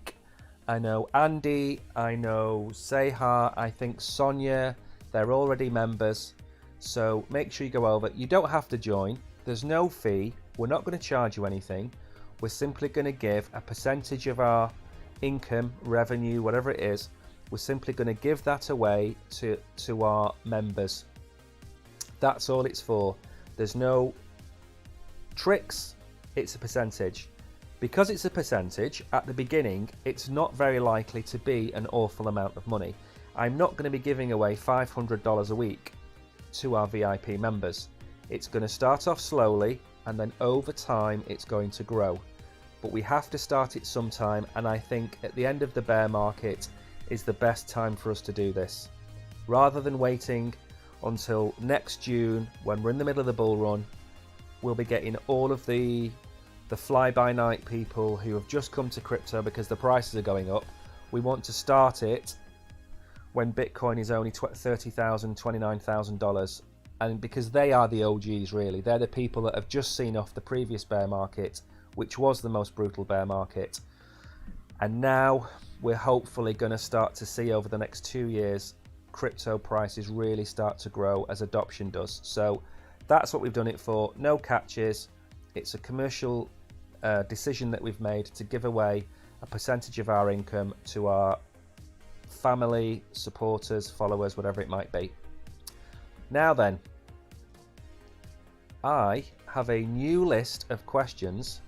I know Andy, I know Sehar, I think Sonia, they're already members. So make sure you go over. You don't have to join. There's no fee. We're not going to charge you anything. We're simply going to give a percentage of our income, revenue, whatever it is. We're simply going to give that away to our members. That's all it's for. There's no tricks. It's a percentage. Because it's a percentage, at the beginning, it's not very likely to be an awful amount of money. I'm not going to be giving away $500 a week to our VIP members. It's going to start off slowly, and then over time it's going to grow. But we have to start it sometime, and I think at the end of the bear market is the best time for us to do this. Rather than waiting until next June when we're in the middle of the bull run, we'll be getting all of the fly-by-night people who have just come to crypto because the prices are going up. We want to start it when Bitcoin is only $30,000, $29,000, and because they are the OGs really. They're the people that have just seen off the previous bear market, which was the most brutal bear market. And now we're hopefully going to start to see over the next 2 years crypto prices really start to grow as adoption does. So that's what we've done it for. No catches. It's a commercial decision that we've made to give away a percentage of our income to our family, supporters, followers, whatever it might be. Now then, I have a new list of questions,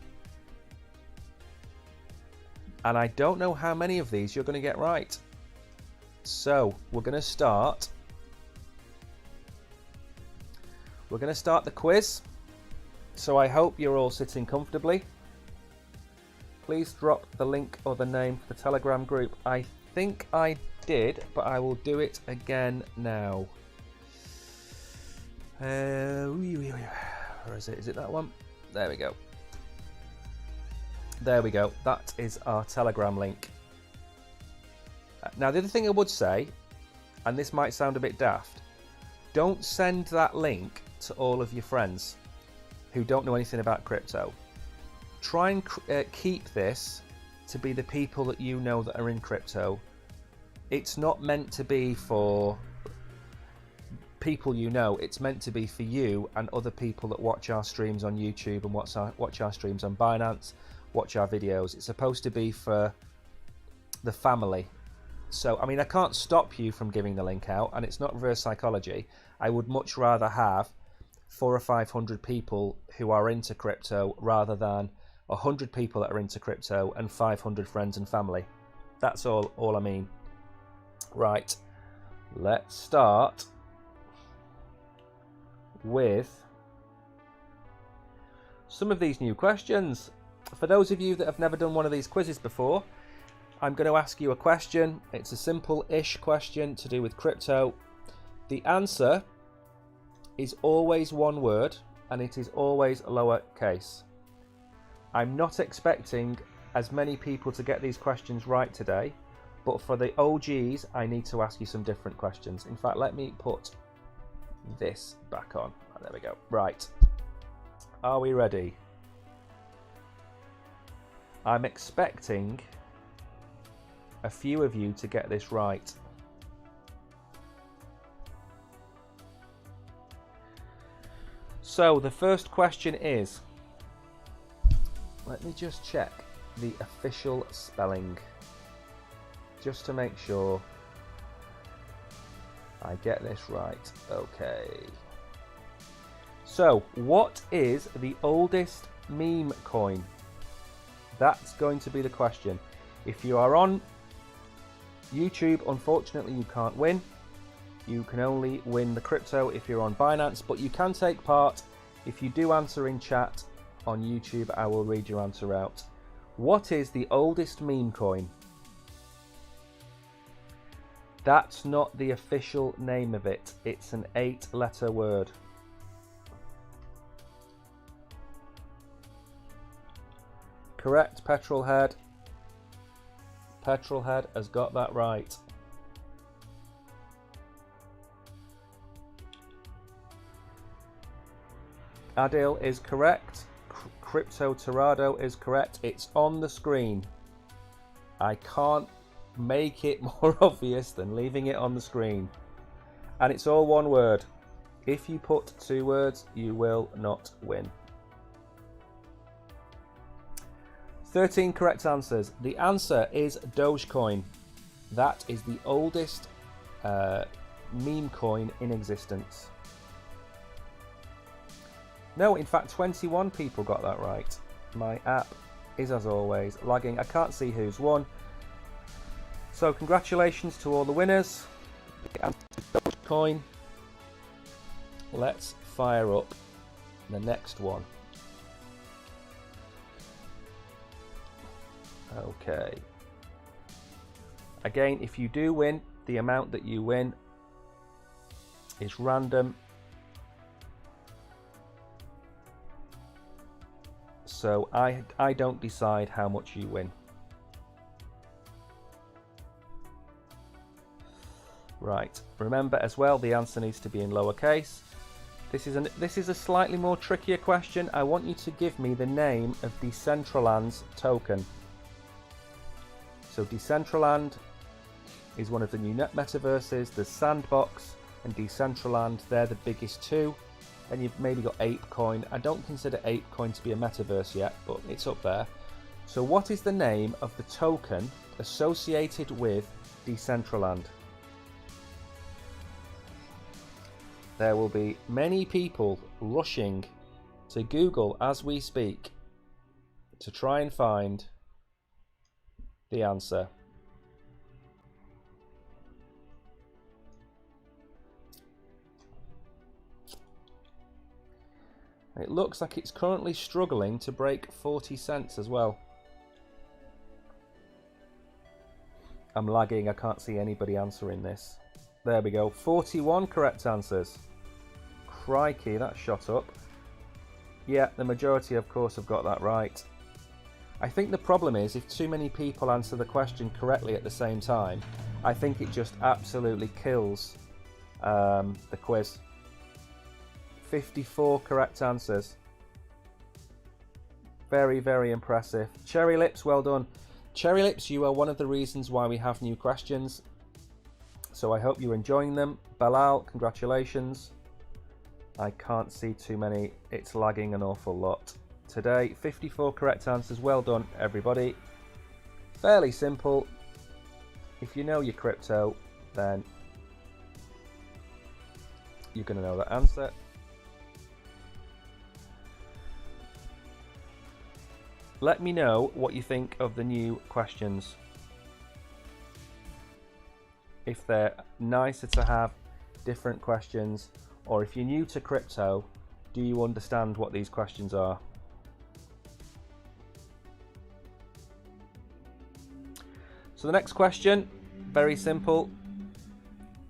and I don't know how many of these you're going to get right. So we're going to start. We're going to start the quiz. So I hope you're all sitting comfortably. Please drop the link or the name for the Telegram group. I think I did, but I will do it again now. Where is it? Is it that one? There we go. There we go. That is our Telegram link. Now, the other thing I would say, and this might sound a bit daft, don't send that link to all of your friends who don't know anything about crypto. Try and keep this to be the people that you know that are in crypto. It's not meant to be for people you know. It's meant to be for you and other people that watch our streams on YouTube and watch our streams on Binance, watch our videos. It's supposed to be for the family. So, I mean, I can't stop you from giving the link out, and it's not reverse psychology. I would much rather have 400 or 500 people who are into crypto rather than 100 people that are into crypto and 500 friends and family. That's all I mean. Right, let's start with some of these new questions. For those of you that have never done one of these quizzes before, I'm going to ask you a question. It's a simple-ish question to do with crypto. The answer is always one word, and it is always lowercase. I'm not expecting as many people to get these questions right today, but for the OGs, I need to ask you some different questions. In fact, let me put this back on. There we go. Right. Are we ready? I'm expecting a few of you to get this right. So the first question is, let me just check the official spelling just to make sure I get this right. Okay. So, what is the oldest meme coin? That's going to be the question. If you are on YouTube, unfortunately you can't win. You can only win the crypto if you're on Binance, but you can take part. If you do answer in chat on YouTube, I will read your answer out. What is the oldest meme coin? That's not the official name of it. It's an 8-letter word. Correct, Petrolhead. Petrolhead has got that right. Adil is correct. Crypto Torado is correct. It's on the screen. I can't make it more obvious than leaving it on the screen. And it's all one word. If you put 2 words, you will not win. 13 correct answers. The answer is Dogecoin. That is the oldest meme coin in existence. No, in fact, 21 people got that right. My app is, as always, lagging. I can't see who's won. So congratulations to all the winners. The answer is Dogecoin. Let's fire up the next one. Okay. Again, if you do win, the amount that you win is random. So I don't decide how much you win. Right. Remember as well, the answer needs to be in lowercase. This is a slightly more trickier question. I want you to give me the name of Decentraland's token. So Decentraland is one of the new metaverses. There's Sandbox and Decentraland. They're the biggest two. And you've maybe got ApeCoin. I don't consider ApeCoin to be a metaverse yet, but it's up there. So what is the name of the token associated with Decentraland? There will be many people rushing to Google as we speak to try and find the answer. It looks like it's currently struggling to break 40 cents as well. I'm lagging, I can't see anybody answering this. There we go, 41 correct answers. Crikey, that shot up. Yeah, the majority of course have got that right. I think the problem is if too many people answer the question correctly at the same time, I think it just absolutely kills the quiz. 54 correct answers. Very, very impressive. Cherry Lips, well done. Cherry Lips, you are one of the reasons why we have new questions. So I hope you're enjoying them. Balal, congratulations. I can't see too many. It's lagging an awful lot. Today, 54 correct answers. Well done, everybody. Fairly simple. If you know your crypto, then you're going to know that answer. Let me know what you think of the new questions. If they're nicer to have different questions, or if you're new to crypto, do you understand what these questions are? So the next question, very simple.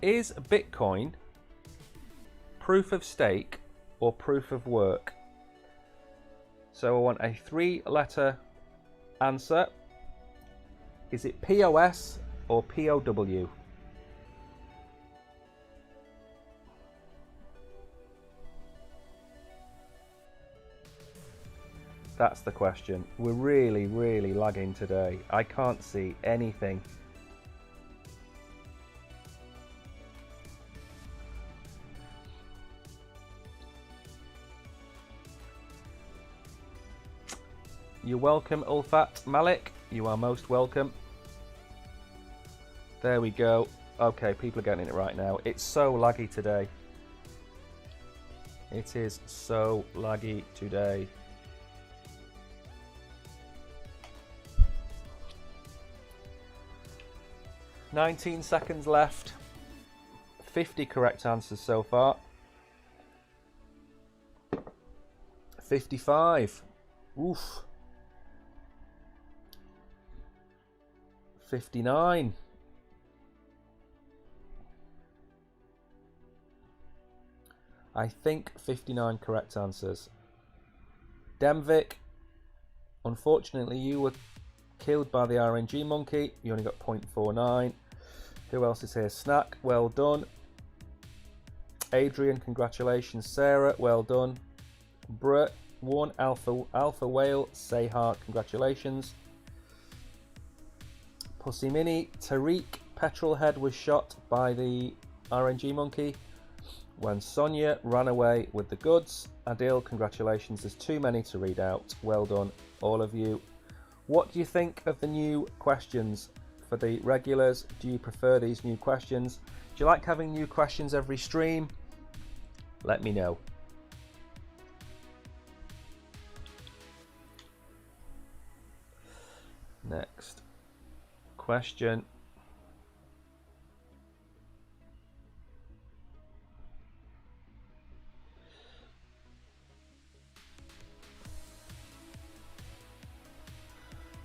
Is Bitcoin proof of stake or proof of work? So I want a 3-letter answer. Is it POS or POW? That's the question. We're really, really lagging today. I can't see anything. You're welcome, Ulfat Malik. You are most welcome. There we go. Okay, people are getting it right now. It's so laggy today. It is so laggy today. $19 seconds left. 50 correct answers so far. 55. Oof. 59. I think 59 correct answers. Demvik, unfortunately you were killed by the RNG monkey. You only got 0.49. Who else is here? Snack, well done. Adrian, congratulations. Sarah, well done. Brett, 1 Alpha Whale, say heart, congratulations. Pussy Mini, Tariq, Petrolhead was shot by the RNG monkey when Sonia ran away with the goods. Adil, congratulations. There's too many to read out. Well done, all of you. What do you think of the new questions for the regulars? Do you prefer these new questions? Do you like having new questions every stream? Let me know. Next question.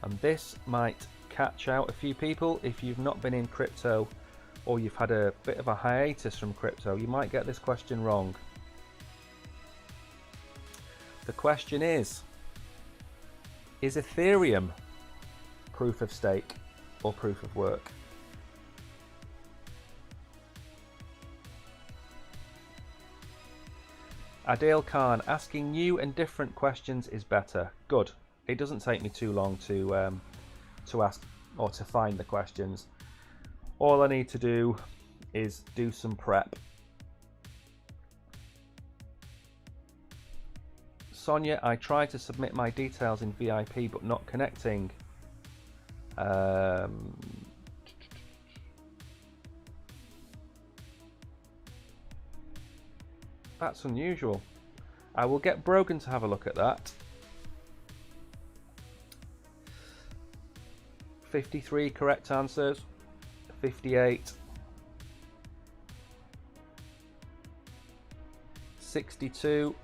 And this might catch out a few people. If you've not been in crypto or you've had a bit of a hiatus from crypto, you might get this question wrong. The question is Ethereum proof of stake or proof of work? Adil Khan, asking new and different questions is better. Good. It doesn't take me too long to ask or to find the questions. All I need to do is do some prep. Sonia, I tried to submit my details in VIP but not connecting. That's unusual. I will get Brogan to have a look at that. 53 correct answers. 58. 62.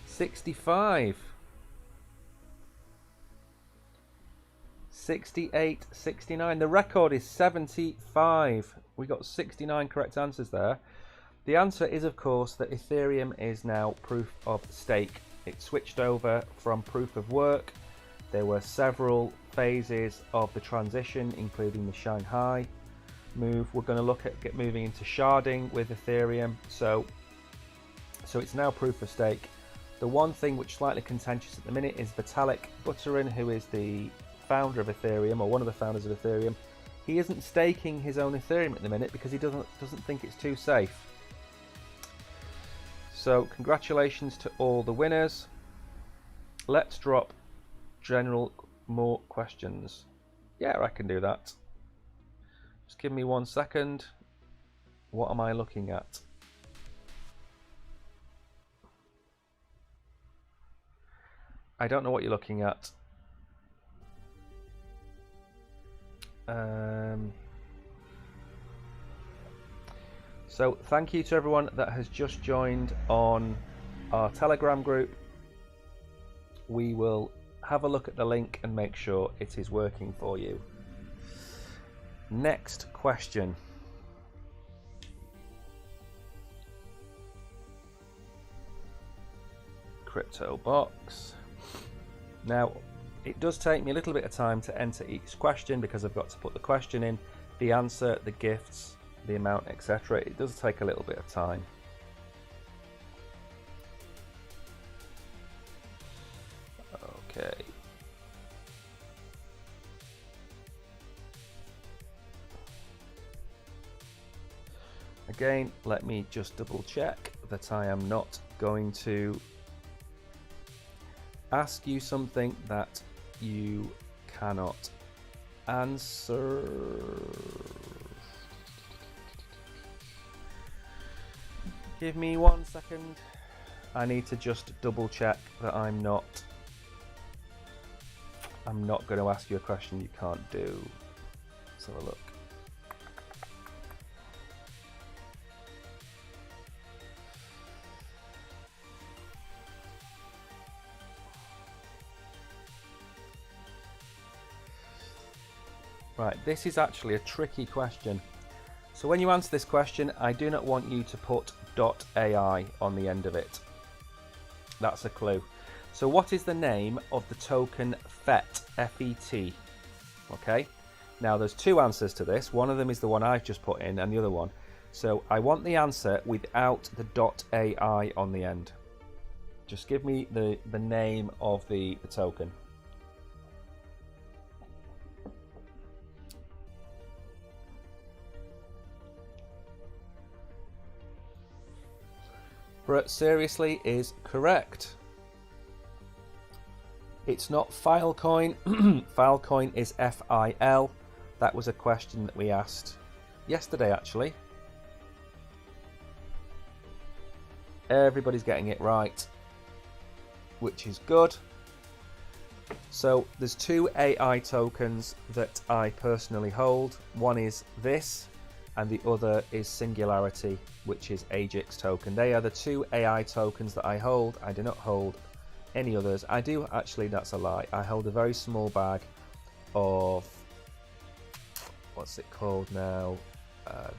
65. 68, 69. The record is 75. We got 69 correct answers there. The answer is, of course, that Ethereum is now proof of stake. It switched over from proof of work. There were several phases of the transition, including the Shanghai move. We're going to look at moving into sharding with Ethereum. So it's now proof of stake. The one thing which is slightly contentious at the minute is Vitalik Buterin, who is the founder of Ethereum, or one of the founders of Ethereum. He isn't staking his own Ethereum at the minute because he doesn't think it's too safe. So congratulations to all the winners. Let's drop general more questions. Yeah, I can do that. Just give me 1 second. What am I looking at? I don't know what you're looking at. So thank you to everyone that has just joined on our Telegram group. We will have a look at the link and make sure it is working for you. Next question. Crypto box. Now, it does take me a little bit of time to enter each question because I've got to put the question in, the answer, the gifts, the amount, etc. It does take a little bit of time. Okay. Again, let me just double check that I am not going to ask you something that you cannot answer. Give me 1 second. I need to just double check that I'm not going to ask you a question you can't do. Let's have a look. Right, this is actually a tricky question. So when you answer this question, I do not want you to put .ai on the end of it. That's a clue. So what is the name of the token FET, F-E-T? Okay, now there's two answers to this. One of them is the one I've just put in and the other one. So I want the answer without the .ai on the end. Just give me the name of the token. But seriously is correct. It's not Filecoin. Filecoin is F-I-L. That was a question that we asked yesterday, actually. Everybody's getting it right, which is good. So there's two AI tokens that I personally hold. One is this, and the other is Singularity, which is Ajax token. They are the two AI tokens that I hold. I do not hold any others. I do actually, that's a lie. I hold a very small bag of, what's it called now?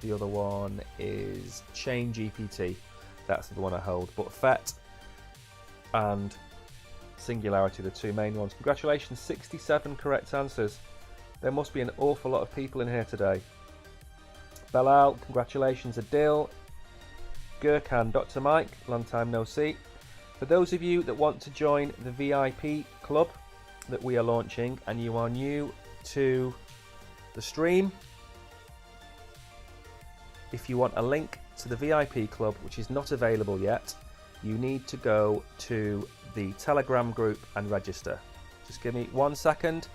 The other one is Chain GPT. That's the one I hold. But FET and Singularity, the two main ones. Congratulations, 67 correct answers. There must be an awful lot of people in here today. Belal, congratulations. Adil, Gurkhan, Dr. Mike, long time no see. For those of you that want to join the VIP club that we are launching and you are new to the stream, if you want a link to the VIP club, which is not available yet, you need to go to the Telegram group and register. Just give me 1 second.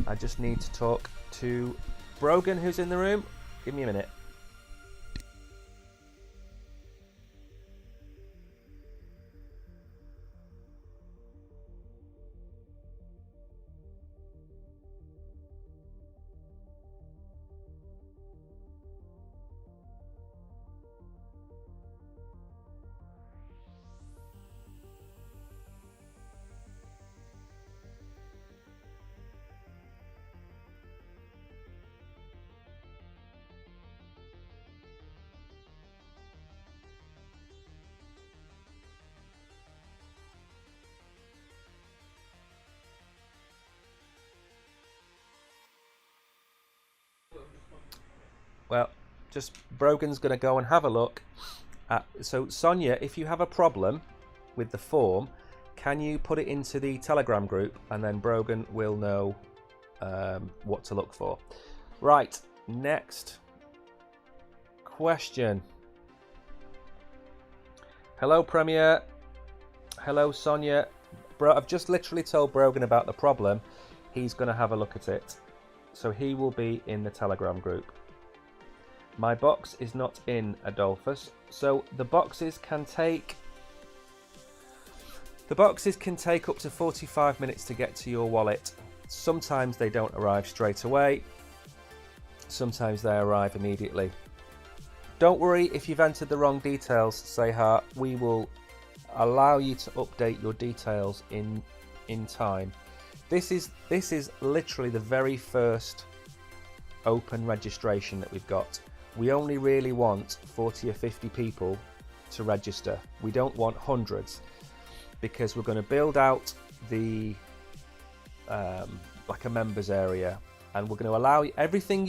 I just need to talk to Brogan, who's in the room. Give me a minute. Well, just Brogan's going to go and have a look at. So Sonia, if you have a problem with the form, can you put it into the Telegram group and then Brogan will know what to look for. Right, next question. Hello Premier. Hello Sonia. I've just literally told Brogan about the problem. He's going to have a look at it. So he will be in the Telegram group. My box is not in Adolphus, so the boxes can take up to 45 minutes to get to your wallet. Sometimes they don't arrive straight away. Sometimes they arrive immediately. Don't worry if you've entered the wrong details, Sehar. We will allow you to update your details in time. This is literally the very first open registration that we've got. We only really want 40 or 50 people to register. We don't want hundreds, because we're going to build out the like a members area, and we're going to allow everything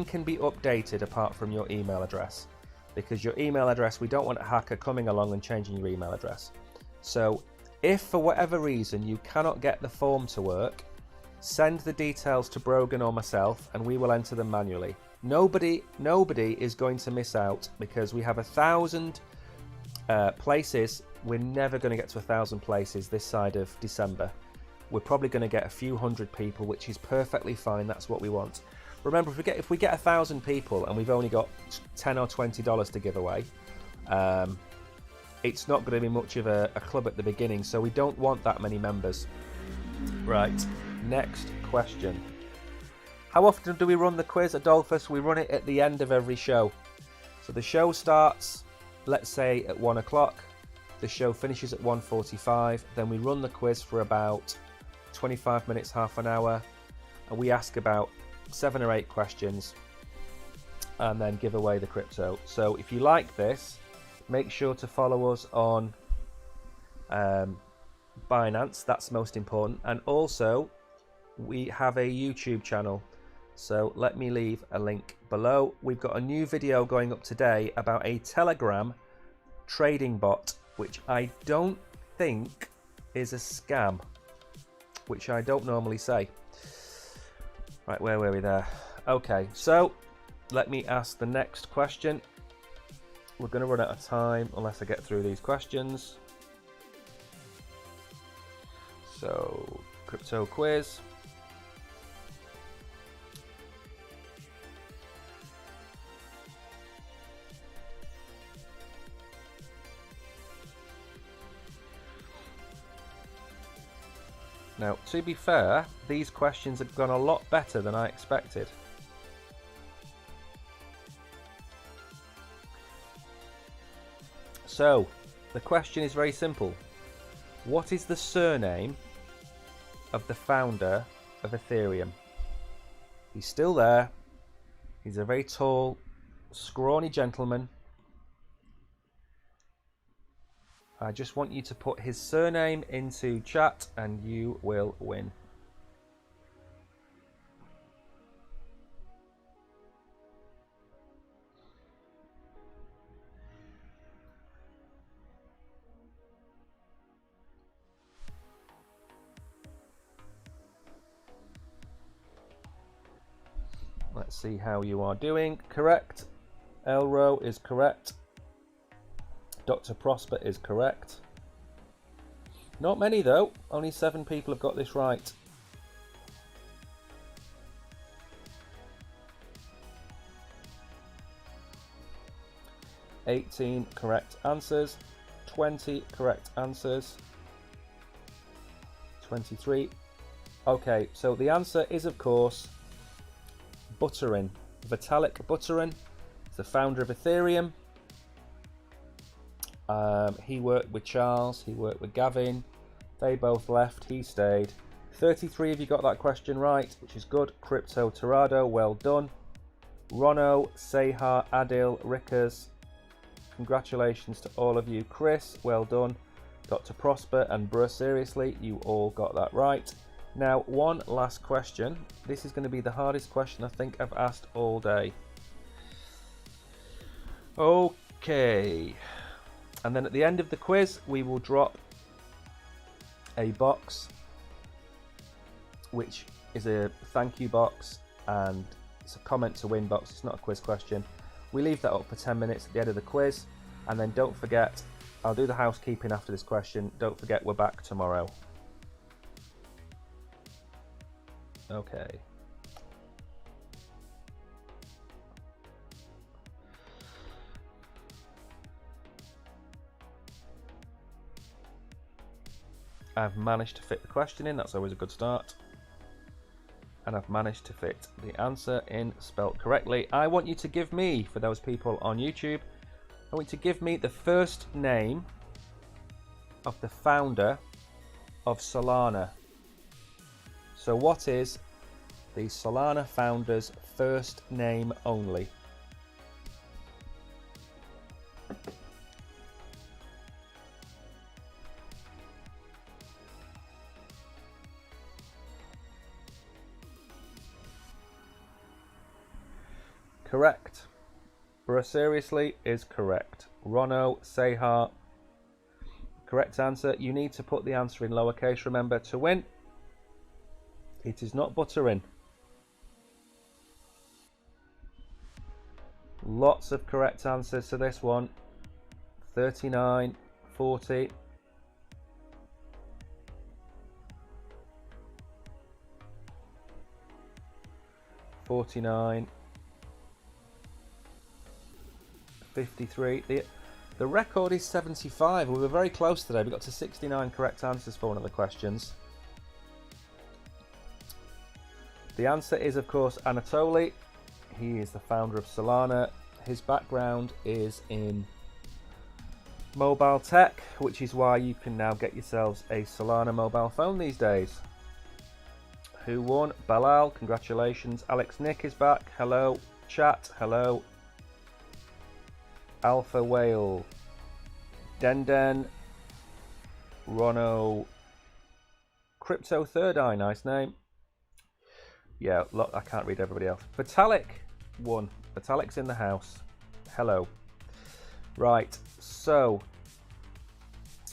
can be updated apart from your email address, because your email address, we don't want a hacker coming along and changing your email address. So if for whatever reason you cannot get the form to work, send the details to Brogan or myself and we will enter them manually. Nobody is going to miss out, because we have 1,000 places. We're never going to get to 1,000 places this side of December. We're probably going to get a few hundred people, which is perfectly fine. That's what we want. Remember, if we get 1,000 people and we've only got $10 or $20 to give away, it's not going to be much of a club at the beginning. So we don't want that many members. Right. Next question. How often do we run the quiz, Adolphus? We run it at the end of every show. So the show starts, let's say, at 1 o'clock. The show finishes at 1:45. Then we run the quiz for about 25 minutes, half an hour. And we ask about 7 or 8 questions, and then give away the crypto. So if you like this, make sure to follow us on Binance. That's most important. And also, we have a YouTube channel. So let me leave a link below. We've got a new video going up today about a Telegram trading bot, which I don't think is a scam, which I don't normally say. Right, where were we there? Okay, so let me ask the next question. We're going to run out of time unless I get through these questions. So, crypto quiz. Now, to be fair, these questions have gone a lot better than I expected. So, the question is very simple. What is the surname of the founder of Ethereum? He's still there. He's a very tall, scrawny gentleman. I just want you to put his surname into chat and you will win. Let's see how you are doing. Correct. Elro is correct. Dr. Prosper is correct. Not many though. Only 7 people have got this right. $18 correct answers. 20 correct answers. 23. Okay, so the answer is of course Buterin. Vitalik Buterin is the founder of Ethereum. He worked with Charles, he worked with Gavin. They both left, he stayed. 33 of you got that question right, which is good. Crypto Torado, well done. Rono, Sehar, Adil, Rickers, congratulations to all of you. Chris, well done. Dr. Prosper and Bruh, seriously, you all got that right. Now, one last question. This is going to be the hardest question I think I've asked all day. Okay. And then at the end of the quiz, we will drop a box, which is a thank you box, and it's a comment to win box. It's not a quiz question. We leave that up for 10 minutes at the end of the quiz. And then don't forget, I'll do the housekeeping after this question. Don't forget, we're back tomorrow. Okay. I've managed to fit the question in, that's always a good start. And I've managed to fit the answer in spelt correctly. I want you to give me, for those people on YouTube, I want you to give me the first name of the founder of Solana. So what is the Solana founder's first name only? Correct. Bruh, seriously is correct. Rono, Sehar, correct answer. You need to put the answer in lowercase, remember, to win. It is not Buterin. Lots of correct answers to this one. 39, 40. 49. 53. The record is 75. We were very close today. We got to 69 correct answers for one of the questions. The answer is, of course, Anatoly. He is the founder of Solana. His background is in mobile tech, which is why you can now get yourselves a Solana mobile phone these days. Who won? Balal, congratulations. Alex Nick is back. Hello. Chat, hello. Alpha Whale. Den. Rono. Crypto Third Eye, nice name. Yeah, look, I can't read everybody else. Vitalik won. Vitalik's in the house. Hello. Right, so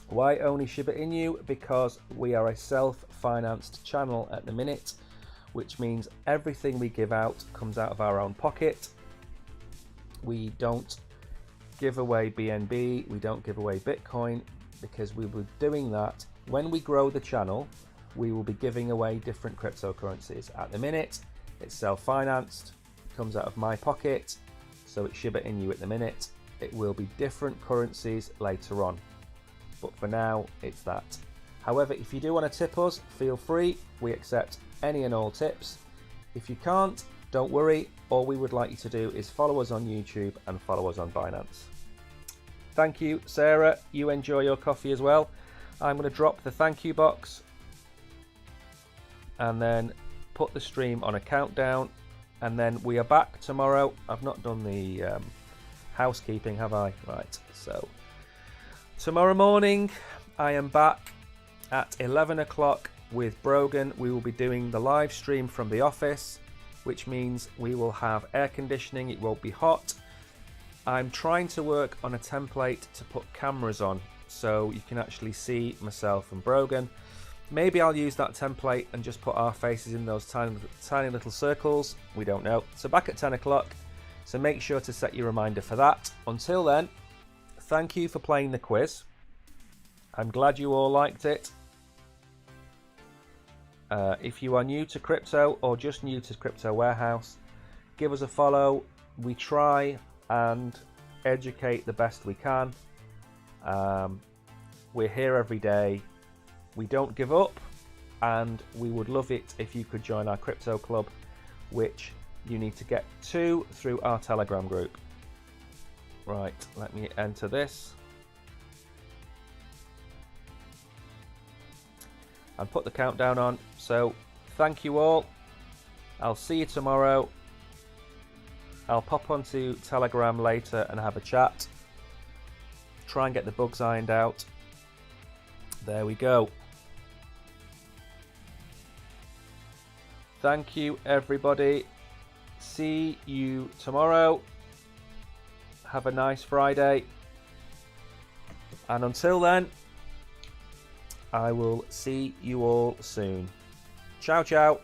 why only Shiba Inu? Because we are a self-financed channel at the minute, which means everything we give out comes out of our own pocket. We don't give away BNB, we don't give away Bitcoin, because we will be doing that when we grow the channel. We will be giving away different cryptocurrencies. At the minute, it's self-financed, comes out of my pocket, so it's Shiba Inu at the minute. It will be different currencies later on, but for now, it's that. However, if you do want to tip us, feel free. We accept any and all tips. If you can't, don't worry. All we would like you to do is follow us on YouTube and follow us on Binance. Thank you, Sarah. You enjoy your coffee as well. I'm going to drop the thank you box and then put the stream on a countdown, and then we are back tomorrow. I've not done the housekeeping, have I? Right, so tomorrow morning I am back at 11 o'clock with Brogan. We will be doing the live stream from the office, which means we will have air conditioning, it won't be hot. I'm trying to work on a template to put cameras on so you can actually see myself and Brogan. Maybe I'll use that template and just put our faces in those tiny little circles. We don't know. So back at 10 o'clock. So make sure to set your reminder for that. Until then, thank you for playing the quiz. I'm glad you all liked it. If you are new to crypto or just new to Crypto Warehouse, give us a follow. We try and educate the best we can. We're here every day. We don't give up, and we would love it if you could join our crypto club, which you need to get to through our Telegram group. Right, let me enter this and put the countdown on. So thank you all. I'll see you tomorrow. I'll pop onto Telegram later and have a chat. Try and get the bugs ironed out. There we go. Thank you, everybody. See you tomorrow. Have a nice Friday. And until then, I will see you all soon. Ciao, ciao.